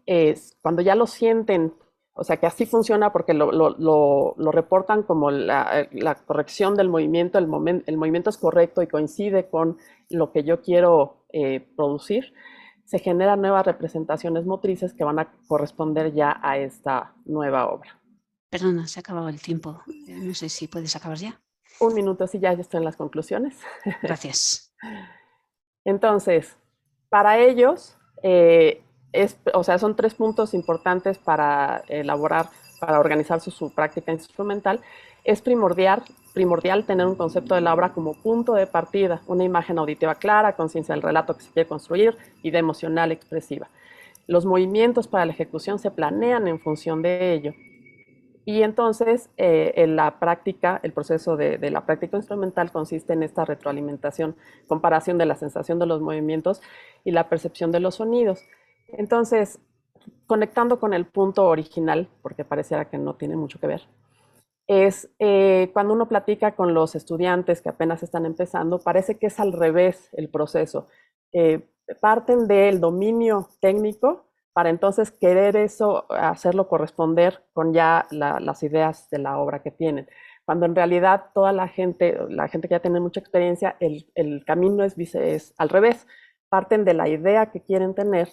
cuando ya lo sienten, o sea que así funciona porque lo reportan como la corrección del movimiento, el movimiento es correcto y coincide con lo que yo quiero producir, se generan nuevas representaciones motrices que van a corresponder ya a esta nueva obra. Perdona, se ha acabado el tiempo. No sé si puedes acabar ya. Un minuto, sí, ya estoy en las conclusiones. Gracias. Entonces, para ellos, son 3 puntos importantes para elaborar, para organizar su práctica instrumental. Es primordial tener un concepto de la obra como punto de partida, una imagen auditiva clara, conciencia del relato que se quiere construir, idea emocional expresiva. Los movimientos para la ejecución se planean en función de ello. Y entonces en la práctica, el proceso de la práctica instrumental consiste en esta retroalimentación, comparación de la sensación de los movimientos y la percepción de los sonidos. Entonces, conectando con el punto original, porque pareciera que no tiene mucho que ver, es cuando uno platica con los estudiantes que apenas están empezando, parece que es al revés el proceso. Parten del dominio técnico para entonces querer eso, hacerlo corresponder con ya las ideas de la obra que tienen. Cuando en realidad toda la gente que ya tiene mucha experiencia, el camino es al revés. Parten de la idea que quieren tener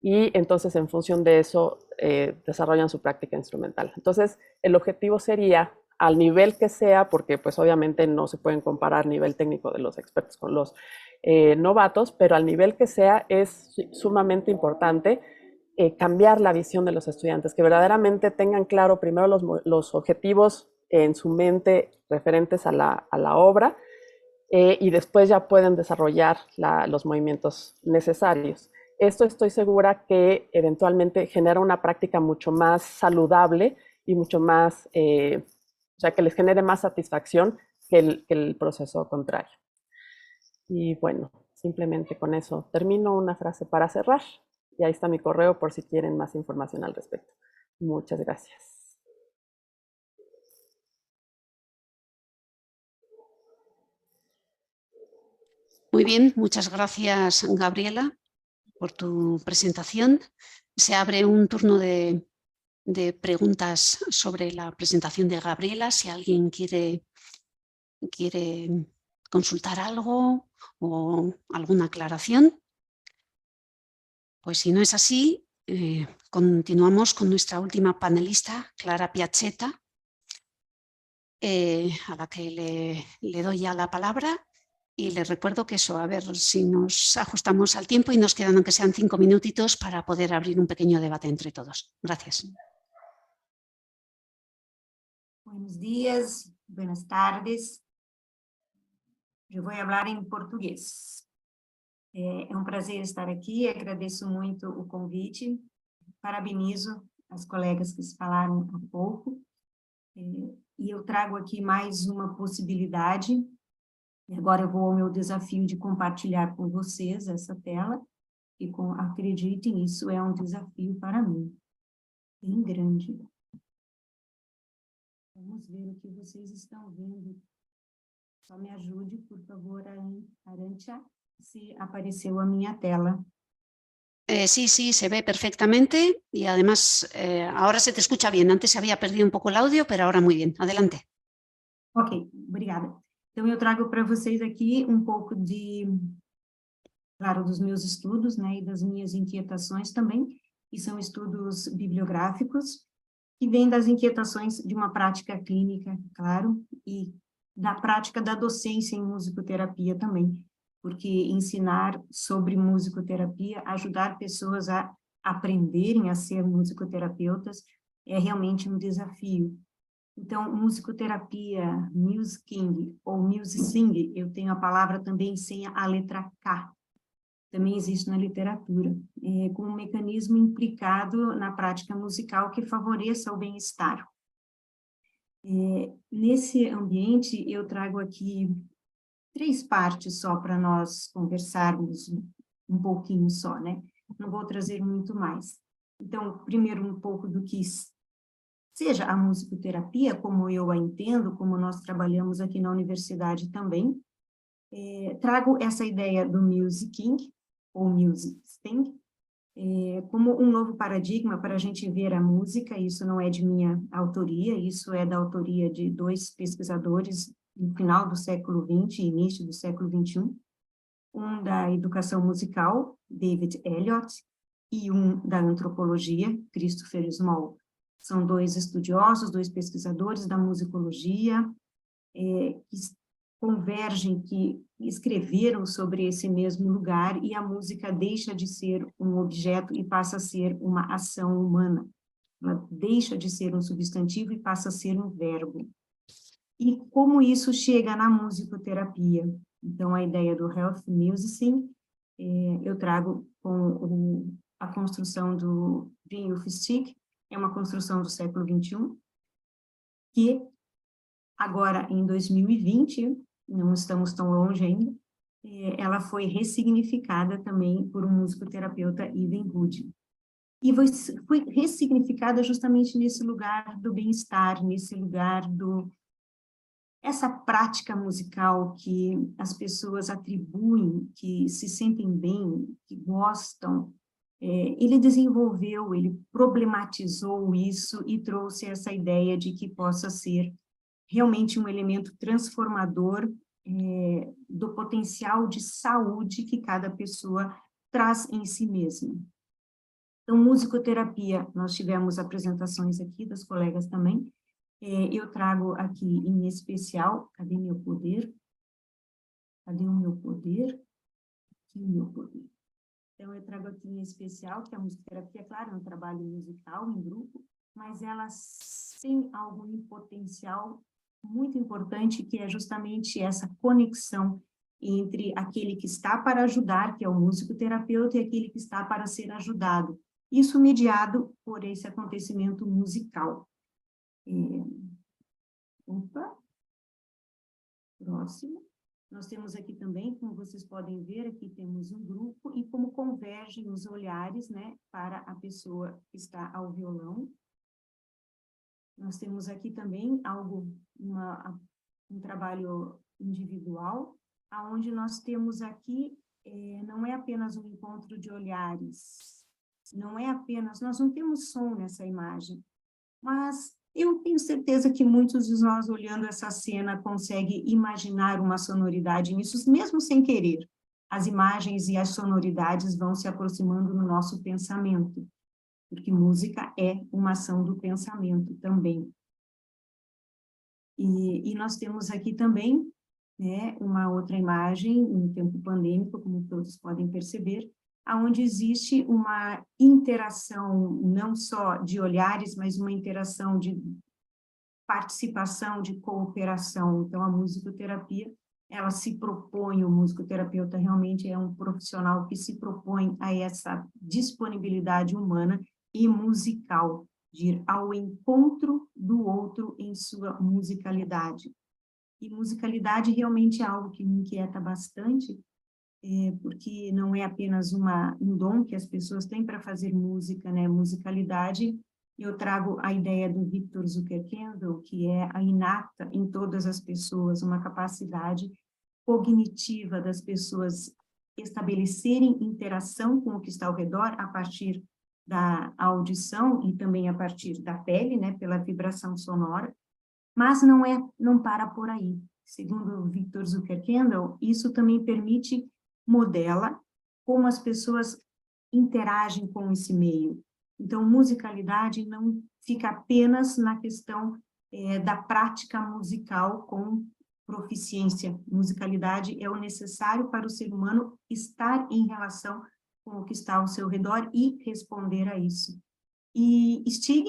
y entonces en función de eso desarrollan su práctica instrumental. Entonces el objetivo sería, al nivel que sea, porque pues obviamente no se pueden comparar nivel técnico de los expertos con los novatos, pero al nivel que sea es sumamente importante cambiar la visión de los estudiantes, que verdaderamente tengan claro primero los objetivos en su mente referentes a la obra y después ya pueden desarrollar los movimientos necesarios. Esto estoy segura que eventualmente genera una práctica mucho más saludable y mucho más, o sea, que les genere más satisfacción que el proceso contrario. Y bueno, simplemente con eso termino. Una frase para cerrar. Y ahí está mi correo por si quieren más información al respecto. Muchas gracias. Muy bien, muchas gracias, Gabriela, por tu presentación. Se abre un turno de preguntas sobre la presentación de Gabriela. Si alguien quiere consultar algo o alguna aclaración. Pues si no es así, continuamos con nuestra última panelista, Clara Piazzetta, a la que le doy ya la palabra y le recuerdo que eso, a ver si nos ajustamos al tiempo y nos quedan aunque sean 5 minutitos para poder abrir un pequeño debate entre todos. Gracias. Buenos días, buenas tardes. Eu vou falar em português. É um prazer estar aqui, agradeço muito o convite, parabenizo as colegas que falaram há pouco, e eu trago aqui mais uma possibilidade E agora eu vou ao meu desafio de compartilhar com vocês essa tela, e acreditem, isso é um desafio para mim, bem grande. Vamos ver o que vocês estão vendo. Só me ajude, por favor, Arantxa, se apareceu a minha tela. Sí, sí, se ve perfectamente y además ahora se te escucha bien. Antes se había perdido un poco el audio, pero ahora muy bien. Adelante. Ok, obrigada. Então, eu trago para vocês aqui um pouco claro, dos meus estudos, né, e das minhas inquietações também, e são estudos bibliográficos, que vêm das inquietações de uma prática clínica, claro, e da prática da docência em musicoterapia também, porque ensinar sobre musicoterapia, ajudar pessoas a aprenderem a ser musicoterapeutas, é realmente um desafio. Então, musicoterapia, musicking ou musicing, eu tenho a palavra também sem a letra K, também existe na literatura, com um mecanismo implicado na prática musical que favoreça o bem-estar. Nesse ambiente, eu trago aqui 3 partes só para nós conversarmos um pouquinho só, né? Não vou trazer muito mais. Então, primeiro um pouco do que seja a musicoterapia, como eu a entendo, como nós trabalhamos aqui na universidade também. Trago essa ideia do musicking, ou musicing, como um novo paradigma para a gente ver a música. Isso não é de minha autoria, isso é da autoria de 2 pesquisadores no final do século XX e início do século XXI, um da educação musical, David Elliott, e um da antropologia, Christopher Small. São 2 estudiosos, 2 pesquisadores da musicologia, que convergem, que escreveram sobre esse mesmo lugar, e a música deixa de ser um objeto e passa a ser uma ação humana. Ela deixa de ser um substantivo e passa a ser um verbo. E como isso chega na musicoterapia? Então, a ideia do health musicing, eu trago com a construção do Brynjulf Stig, é uma construção do século XXI, que agora, em 2020, não estamos tão longe ainda, ela foi ressignificada também por um musicoterapeuta, Ivan Wood. E foi ressignificada justamente nesse lugar do bem-estar, nesse lugar essa prática musical que as pessoas atribuem, que se sentem bem, que gostam. Ele desenvolveu, ele problematizou isso e trouxe essa ideia de que possa ser realmente um elemento transformador do potencial de saúde que cada pessoa traz em si mesma. Então, musicoterapia, nós tivemos apresentações aqui das colegas também. Eu trago aqui em especial, cadê meu poder? Cadê o meu poder? Aqui o meu poder. Então, eu trago aqui em especial que a musicoterapia, claro, é um trabalho musical em grupo, mas ela tem algum potencial muito importante, que é justamente essa conexão entre aquele que está para ajudar, que é o musicoterapeuta, e aquele que está para ser ajudado. Isso mediado por esse acontecimento musical. Próximo. Nós temos aqui também, como vocês podem ver, aqui temos um grupo, e como convergem os olhares, né, para a pessoa que está ao violão. Nós temos aqui também um trabalho individual, onde nós temos aqui, não é apenas um encontro de olhares, não é apenas, nós não temos som nessa imagem, mas eu tenho certeza que muitos de nós, olhando essa cena, conseguem imaginar uma sonoridade nisso, mesmo sem querer. As imagens e as sonoridades vão se aproximando no nosso pensamento, porque música é uma ação do pensamento também. E nós temos aqui também, né, uma outra imagem, no tempo pandêmico, como todos podem perceber, onde existe uma interação, não só de olhares, mas uma interação de participação, de cooperação. Então, a musicoterapia, ela se propõe, o musicoterapeuta realmente é um profissional que se propõe a essa disponibilidade humana e musical, de ir ao encontro do outro em sua musicalidade. E musicalidade realmente é algo que me inquieta bastante, porque não é apenas um dom que as pessoas têm para fazer música, né? Musicalidade, eu trago a ideia do Victor Zuckerkandl, que é a inata em todas as pessoas, uma capacidade cognitiva das pessoas estabelecerem interação com o que está ao redor a partir da audição e também a partir da pele, né, pela vibração sonora, mas não para por aí. Segundo o Victor Zuckerkandl, isso também modela como as pessoas interagem com esse meio. Então, musicalidade não fica apenas na questão da prática musical com proficiência. Musicalidade é o necessário para o ser humano estar em relação com o que está ao seu redor e responder a isso. E Stig,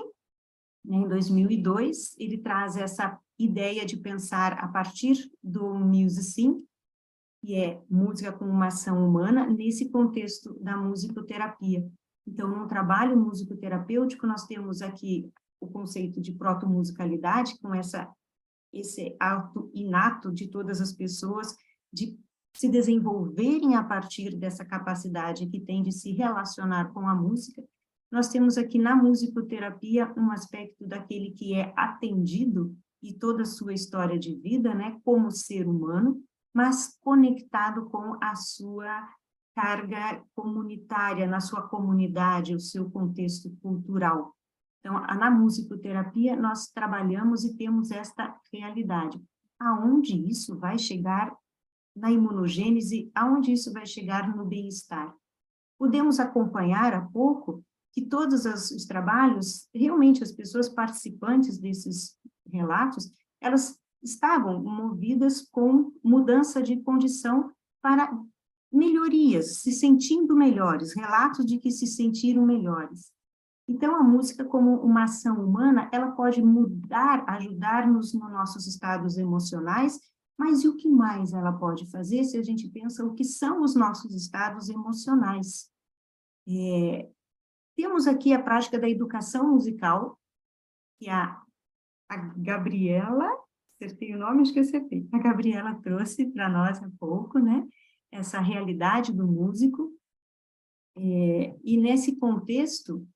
né, em 2002, ele traz essa ideia de pensar a partir do MuseSync, que é música como uma ação humana, nesse contexto da musicoterapia. Então, no trabalho musicoterapêutico, nós temos aqui o conceito de protomusicalidade, com esse ato inato de todas as pessoas de se desenvolverem a partir dessa capacidade que tem de se relacionar com a música. Nós temos aqui na musicoterapia um aspecto daquele que é atendido e toda a sua história de vida, né, como ser humano, mas conectado com a sua carga comunitária, na sua comunidade, o seu contexto cultural. Então, na musicoterapia, nós trabalhamos e temos esta realidade. Aonde isso vai chegar na imunogênese, aonde isso vai chegar no bem-estar? Podemos acompanhar há pouco que todos os trabalhos, realmente as pessoas participantes desses relatos, elas estavam movidas com mudança de condição para melhorias, se sentindo melhores, relatos de que se sentiram melhores. Então, a música, como uma ação humana, ela pode mudar, ajudar-nos nos nossos estados emocionais, mas e o que mais ela pode fazer se a gente pensa o que são os nossos estados emocionais? Temos aqui a prática da educação musical, que a Gabriela, acertei o nome, acho que acertei, a Gabriela trouxe para nós há pouco, né? Essa realidade do músico, e nesse contexto,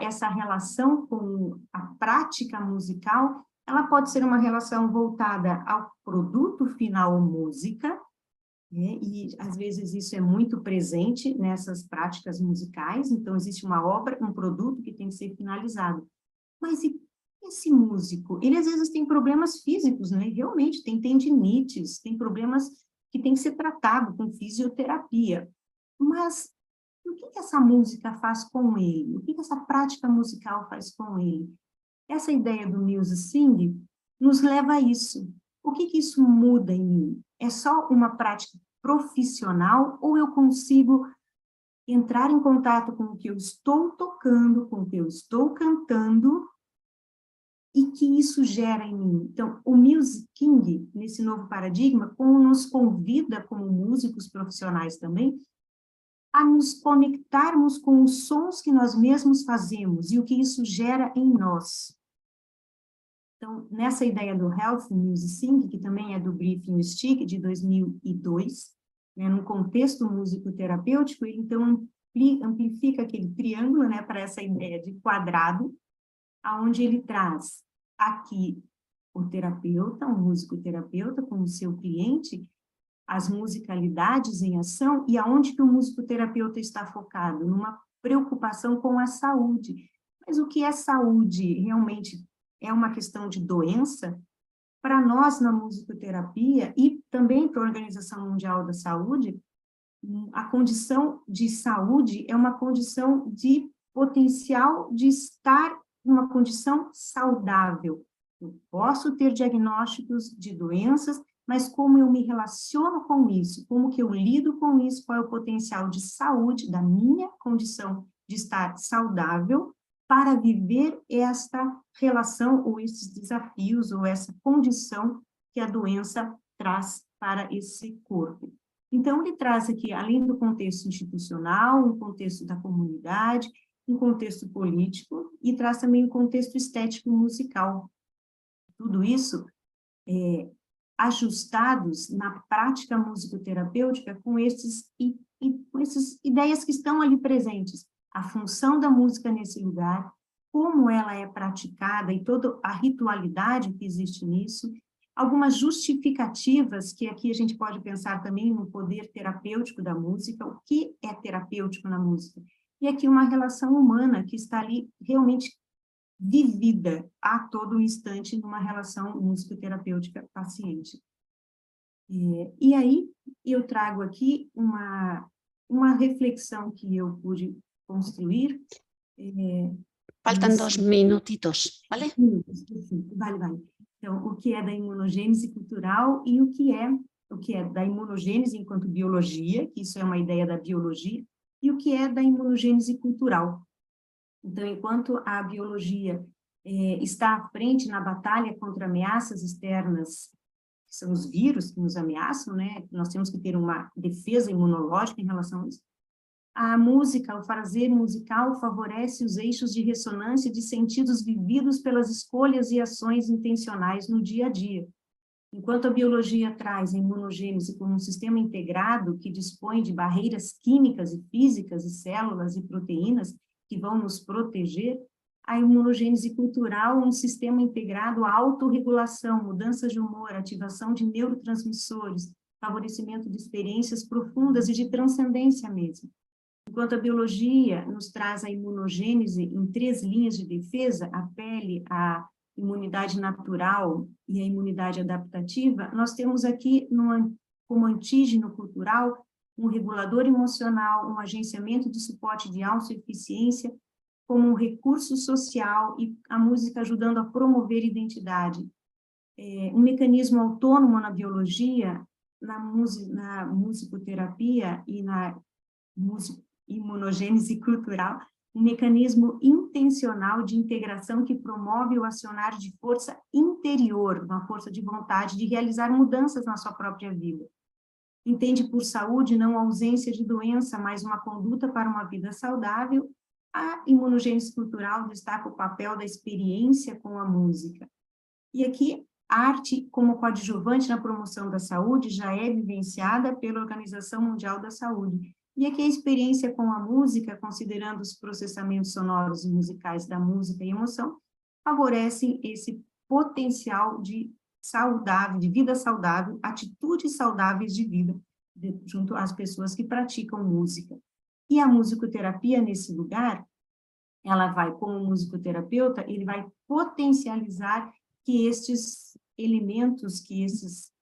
essa relação com a prática musical, ela pode ser uma relação voltada ao produto final música, né? E às vezes isso é muito presente nessas práticas musicais, então existe uma obra, um produto que tem que ser finalizado. Mas e esse músico? Ele às vezes tem problemas físicos, né? Realmente tem tendinites, tem problemas que tem que ser tratado com fisioterapia. Mas o que essa música faz com ele? O que essa prática musical faz com ele? Essa ideia do MuseSync nos leva a isso. O que isso muda em mim? É só uma prática profissional ou eu consigo entrar em contato com o que eu estou tocando, com o que eu estou cantando e que isso gera em mim? Então, o MuseSync, nesse novo paradigma, como nos convida como músicos profissionais também, a nos conectarmos com os sons que nós mesmos fazemos e o que isso gera em nós. Então, nessa ideia do Health MuseSync, que também é do Briefing Stick, de 2002, né, num contexto musicoterapêutico, ele então amplifica aquele triângulo, né, para essa ideia de quadrado, aonde ele traz aqui o terapeuta, o musicoterapeuta, como seu cliente, as musicalidades em ação, e aonde que o musicoterapeuta está focado? Numa preocupação com a saúde. Mas o que é saúde? Realmente é uma questão de doença? Para nós, na musicoterapia, e também para a Organização Mundial da Saúde, a condição de saúde é uma condição de potencial de estar numa condição saudável. Eu posso ter diagnósticos de doenças, mas como eu me relaciono com isso, como que eu lido com isso, qual é o potencial de saúde da minha condição de estar saudável para viver esta relação, ou esses desafios, ou essa condição que a doença traz para esse corpo. Então, ele traz aqui, além do contexto institucional, um contexto da comunidade, um contexto político, e traz também um contexto estético musical. Tudo isso ajustados na prática musicoterapêutica com essas ideias que estão ali presentes. A função da música nesse lugar, como ela é praticada e toda a ritualidade que existe nisso, algumas justificativas que aqui a gente pode pensar também no poder terapêutico da música, o que é terapêutico na música. E aqui uma relação humana que está ali realmente vivida a todo instante numa relação musicoterapêutica-paciente. E aí eu trago aqui uma reflexão que eu pude construir. Faltan 2 minutitos, ¿vale? Vale. Então, o que é da imunogênese cultural e o que é da imunogênese enquanto biologia, que isso é uma ideia da biologia, e o que é da imunogênese cultural. Então, enquanto a biologia está à frente na batalha contra ameaças externas, que são os vírus que nos ameaçam, né? Nós temos que ter uma defesa imunológica em relação a isso. A música, o fazer musical favorece os eixos de ressonância de sentidos vividos pelas escolhas e ações intencionais no dia a dia. Enquanto a biologia traz a imunogênese como um sistema integrado que dispõe de barreiras químicas e físicas e células e proteínas que vão nos proteger, a imunogênese cultural é um sistema integrado à autorregulação, mudanças de humor, ativação de neurotransmissores, favorecimento de experiências profundas e de transcendência mesmo. Enquanto a biologia nos traz a imunogênese em 3 linhas de defesa, a pele, a imunidade natural e a imunidade adaptativa, nós temos aqui, como antígeno cultural, um regulador emocional, um agenciamento de suporte de autoeficiência, como um recurso social e a música ajudando a promover identidade. Um mecanismo autônomo na biologia, na musicoterapia e na imunogênese cultural, um mecanismo intencional de integração que promove o acionar de força interior, uma força de vontade de realizar mudanças na sua própria vida. Entende por saúde não a ausência de doença, mas uma conduta para uma vida saudável. A imunogênese cultural destaca o papel da experiência com a música. E aqui, a arte como coadjuvante na promoção da saúde já é vivenciada pela Organização Mundial da Saúde. E aqui a experiência com a música, considerando os processamentos sonoros e musicais da música e emoção, favorecem esse potencial de vida saudável, atitudes saudáveis de vida, junto às pessoas que praticam música. E a musicoterapia, nesse lugar, ela vai, como musicoterapeuta, ele vai potencializar que estes elementos, que esses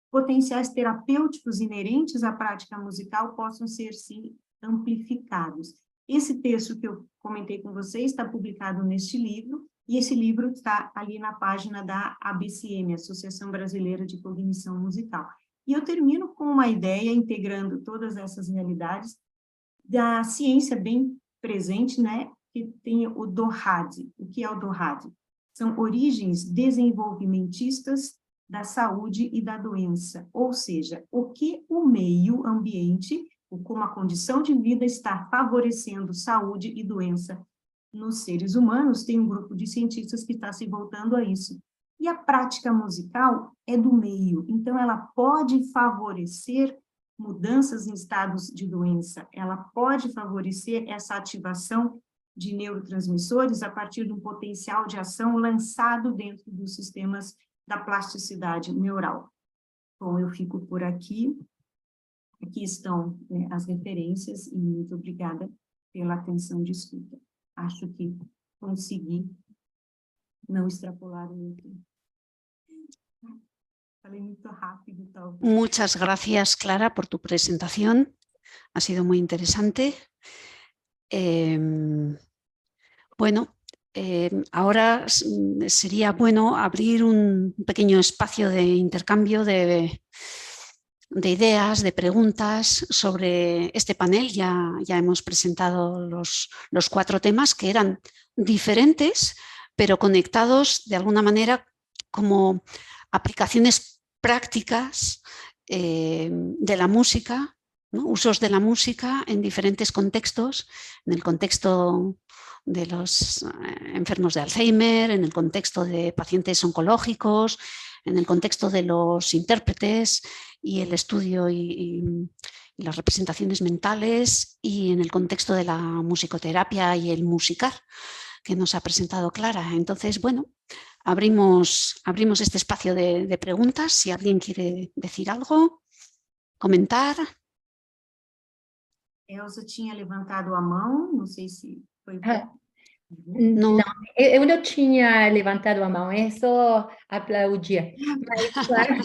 potenciais terapêuticos inerentes à prática musical possam ser, sim, amplificados. Esse texto que eu comentei com vocês está publicado neste livro, e esse livro está ali na página da ABCM, Associação Brasileira de Cognição Musical. E eu termino com uma ideia, integrando todas essas realidades, da ciência bem presente, né, que tem o DOHAD. O que é o DOHAD? São origens desenvolvimentistas da saúde e da doença, ou seja, o que o meio ambiente, como a condição de vida está favorecendo saúde e doença nos seres humanos. Tem um grupo de cientistas que está se voltando a isso. E a prática musical é do meio, então ela pode favorecer mudanças em estados de doença, ela pode favorecer essa ativação de neurotransmissores a partir de um potencial de ação lançado dentro dos sistemas da plasticidade neural. Bom, eu fico por aqui. Aqui estão as referências e muito obrigada pela atenção de escuta. Acho que consegui não extrapolar muito. Falei muito rápido, talvez. Muchas gracias, Clara, por tu presentación. Ha sido muy interesante. Bueno, ahora sería bueno abrir un pequeño espacio de intercambio de ideas, de preguntas sobre este panel. Ya hemos presentado los 4 temas que eran diferentes, pero conectados de alguna manera como aplicaciones prácticas de la música ¿no? Usos de la música en diferentes contextos, en el contexto de los enfermos de Alzheimer, en el contexto de pacientes oncológicos, en el contexto de los intérpretes y el estudio y las representaciones mentales, y en el contexto de la musicoterapia y el musicar que nos ha presentado Clara. Entonces, bueno, abrimos este espacio de preguntas, si alguien quiere decir algo, comentar. Elsa tinha levantado a mão, não sei se foi... No. Não, eu não tinha levantado a mão, é só aplaudir. Mas, claro,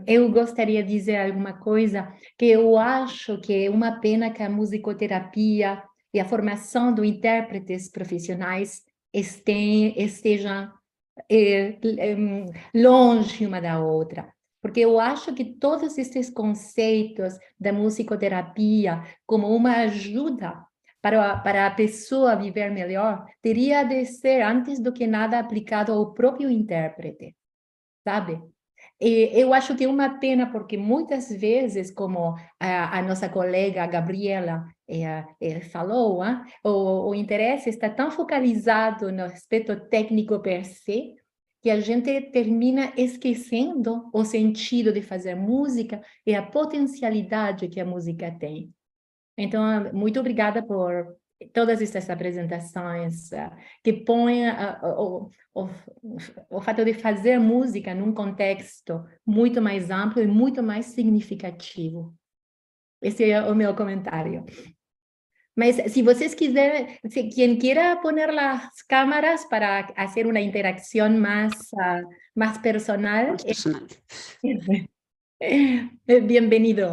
eu gostaria de dizer alguma coisa que eu acho que é uma pena que a musicoterapia e a formação dos intérpretes profissionais estejam longe uma da outra. Porque eu acho que todos esses conceitos da musicoterapia como uma ajuda para a pessoa viver melhor, teria de ser, antes do que nada, aplicado ao próprio intérprete, sabe? E eu acho que é uma pena, porque muitas vezes, como a nossa colega Gabriela falou, o interesse está tão focalizado no aspecto técnico per se, que a gente termina esquecendo o sentido de fazer música e a potencialidade que a música tem. Então, muito obrigada por todas essas apresentações que põem o fato de fazer música num contexto muito mais amplo e muito mais significativo. Esse é o meu comentário. Mas se vocês quiserem, quem queira poner as câmeras para fazer uma interação mais personal, bienvenido,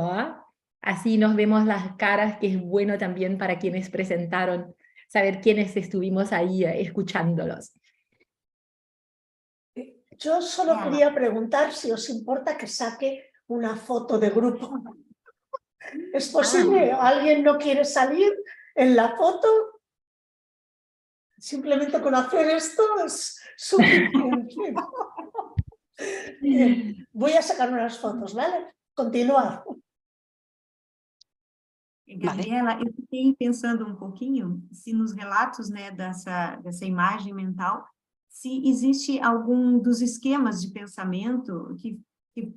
Así nos vemos las caras, que es bueno también para quienes presentaron, saber quiénes estuvimos ahí escuchándolos. Yo solo quería preguntar si os importa que saque una foto de grupo. ¿Es posible? ¿Alguien no quiere salir en la foto? Simplemente con hacer esto es suficiente. Bien, voy a sacar unas fotos, ¿vale? Continuar. Gabriela, eu fiquei pensando um pouquinho se nos relatos, né, dessa imagem mental, se existe algum dos esquemas de pensamento que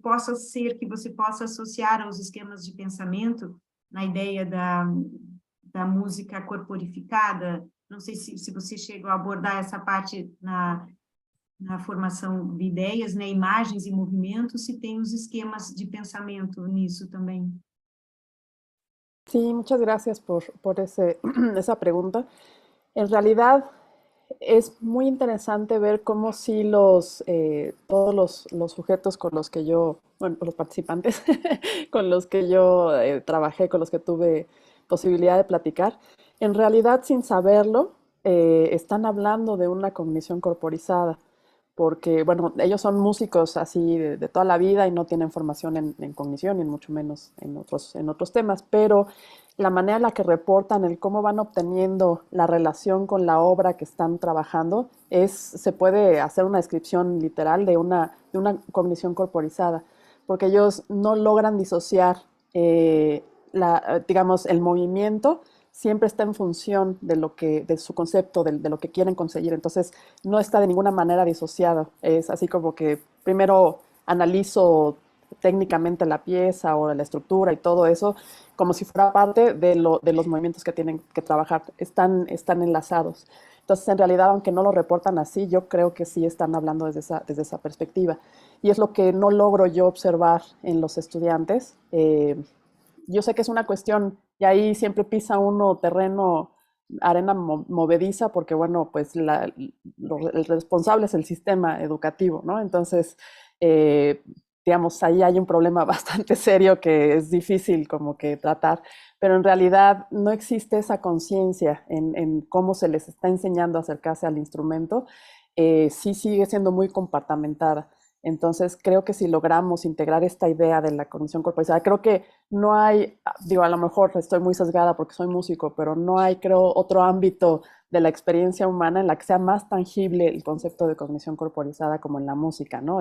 possa ser, que você possa associar aos esquemas de pensamento na ideia da música corporificada. Não sei se você chegou a abordar essa parte na formação de ideias, né, imagens e movimentos, se tem os esquemas de pensamento nisso também. Sí, muchas gracias por esa pregunta. En realidad es muy interesante ver cómo sí todos los sujetos con los que yo, bueno, los participantes con los que yo trabajé, con los que tuve posibilidad de platicar, en realidad sin saberlo, están hablando de una cognición corporizada. Porque, bueno, ellos son músicos así de toda la vida y no tienen formación en cognición, y mucho menos en otros temas, pero la manera en la que reportan el cómo van obteniendo la relación con la obra que están trabajando, se puede hacer una descripción literal de una cognición corporizada, porque ellos no logran disociar, digamos, el movimiento siempre está en función de su concepto, de lo que quieren conseguir. Entonces, no está de ninguna manera disociado. Es así como que primero analizo técnicamente la pieza o la estructura y todo eso, como si fuera parte de los movimientos que tienen que trabajar. Están enlazados. Entonces, en realidad, aunque no lo reportan así, yo creo que sí están hablando desde esa perspectiva. Y es lo que no logro yo observar en los estudiantes. Yo sé que es una cuestión, y ahí siempre pisa uno terreno, arena movediza, porque bueno, pues el responsable es el sistema educativo, ¿no? Entonces, digamos, ahí hay un problema bastante serio que es difícil como que tratar, pero en realidad no existe esa conciencia en cómo se les está enseñando a acercarse al instrumento, sí sigue siendo muy compartamentada. Entonces, creo que si logramos integrar esta idea de la cognición corporizada, creo que no hay, digo, a lo mejor estoy muy sesgada porque soy músico, pero no hay, creo, otro ámbito de la experiencia humana en la que sea más tangible el concepto de cognición corporizada como en la música, ¿no?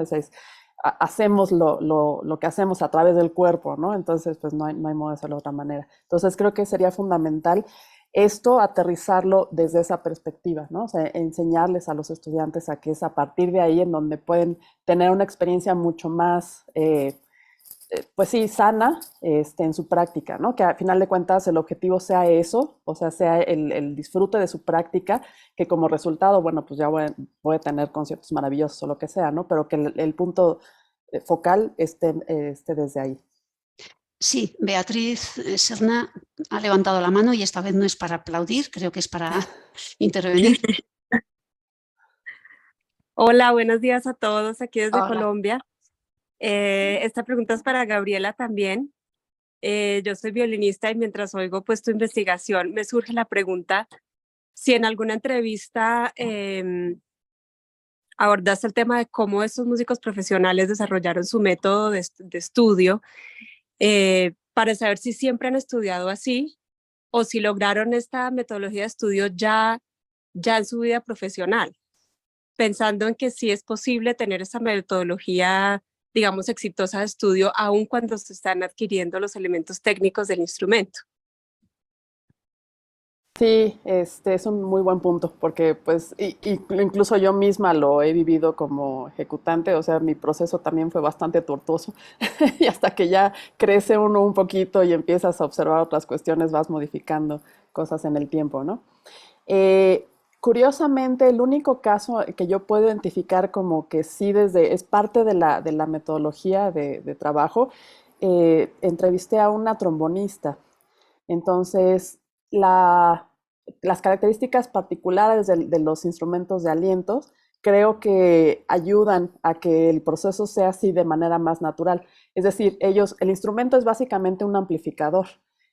Hacemos lo que hacemos a través del cuerpo, ¿no? Entonces, pues no hay modo de hacerlo de otra manera. Entonces, creo que sería fundamental esto, aterrizarlo desde esa perspectiva, ¿no? O sea, enseñarles a los estudiantes a que es a partir de ahí en donde pueden tener una experiencia mucho más, pues sí, sana en su práctica, ¿no? Que al final de cuentas el objetivo sea eso, o sea, sea el disfrute de su práctica, que como resultado, bueno, pues ya voy a tener conciertos maravillosos o lo que sea, ¿no? Pero que el punto focal esté desde ahí. Sí, Beatriz Serna ha levantado la mano y esta vez no es para aplaudir, creo que es para intervenir. Hola, buenos días a todos aquí desde Hola. Colombia. Esta pregunta es para Gabriela también. Yo soy violinista y mientras oigo pues tu investigación me surge la pregunta si en alguna entrevista abordaste el tema de cómo estos músicos profesionales desarrollaron su método de estudio para saber si siempre han estudiado así o si lograron esta metodología de estudio ya en su vida profesional, pensando en que sí es posible tener esa metodología, digamos, exitosa de estudio, aun cuando se están adquiriendo los elementos técnicos del instrumento. Sí, es un muy buen punto, porque pues incluso yo misma lo he vivido como ejecutante, o sea, mi proceso también fue bastante tortuoso y hasta que ya crece uno un poquito y empiezas a observar otras cuestiones, vas modificando cosas en el tiempo, ¿no? Curiosamente, el único caso que yo puedo identificar como que sí es parte de la metodología de trabajo, entrevisté a una trombonista. Entonces, las características particulares de los instrumentos de alientos creo que ayudan a que el proceso sea así de manera más natural. Es decir, el instrumento es básicamente un amplificador.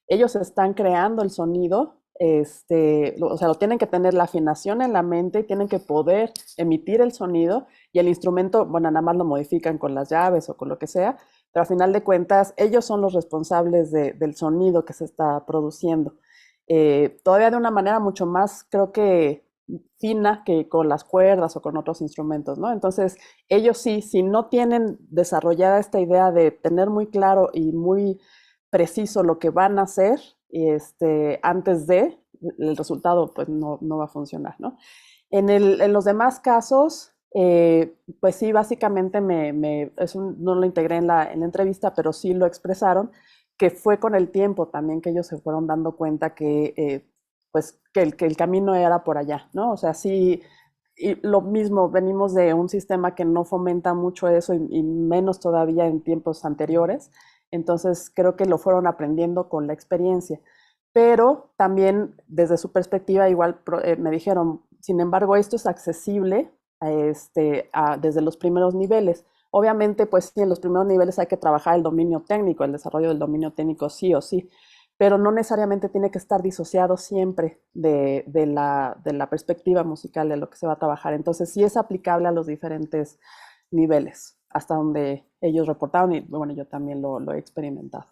Ellos están creando el sonido, o sea, lo tienen que tener la afinación en la mente y tienen que poder emitir el sonido y el instrumento, bueno, nada más lo modifican con las llaves o con lo que sea, pero al final de cuentas ellos son los responsables del sonido que se está produciendo. Todavía de una manera mucho más, creo que fina que con las cuerdas o con otros instrumentos, ¿no? Entonces, ellos sí, si no tienen desarrollada esta idea de tener muy claro y muy preciso lo que van a hacer, antes de, el resultado pues no va a funcionar, ¿no? En los demás casos, pues sí, básicamente no lo integré en la entrevista, pero sí lo expresaron, que fue con el tiempo también que ellos se fueron dando cuenta que, pues, que el camino era por allá, ¿no? O sea, sí, y lo mismo, venimos de un sistema que no fomenta mucho eso y menos todavía en tiempos anteriores, entonces creo que lo fueron aprendiendo con la experiencia. Pero también desde su perspectiva igual me dijeron, sin embargo, esto es accesible desde los primeros niveles. Obviamente, pues sí, en los primeros niveles hay que trabajar el dominio técnico, el desarrollo del dominio técnico sí o sí, pero no necesariamente tiene que estar disociado siempre de la perspectiva musical de lo que se va a trabajar. Entonces sí es aplicable a los diferentes niveles, hasta donde ellos reportaron y bueno, yo también lo he experimentado.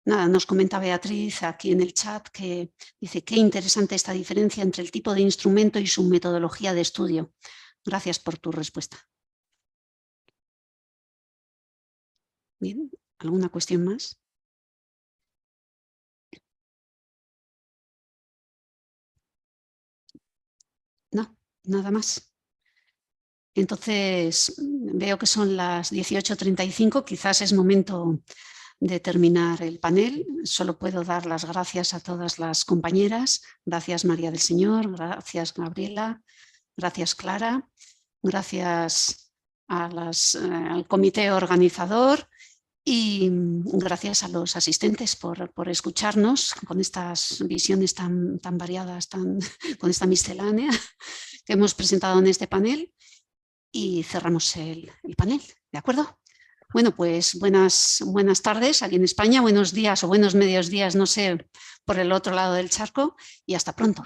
Nada, nos comenta Beatriz aquí en el chat que dice qué interesante esta diferencia entre el tipo de instrumento y su metodología de estudio. Gracias por tu respuesta. Bien, ¿alguna cuestión más? No, nada más. Entonces, veo que son las 18:35, quizás es momento de terminar el panel. Solo puedo dar las gracias a todas las compañeras. Gracias María del Señor, gracias Gabriela, gracias Clara, gracias al comité organizador y gracias a los asistentes por escucharnos con estas visiones tan variadas, con esta miscelánea que hemos presentado en este panel. Y cerramos el panel, ¿de acuerdo? Bueno, pues buenas tardes aquí en España, buenos días o buenos medios días, no sé, por el otro lado del charco y hasta pronto.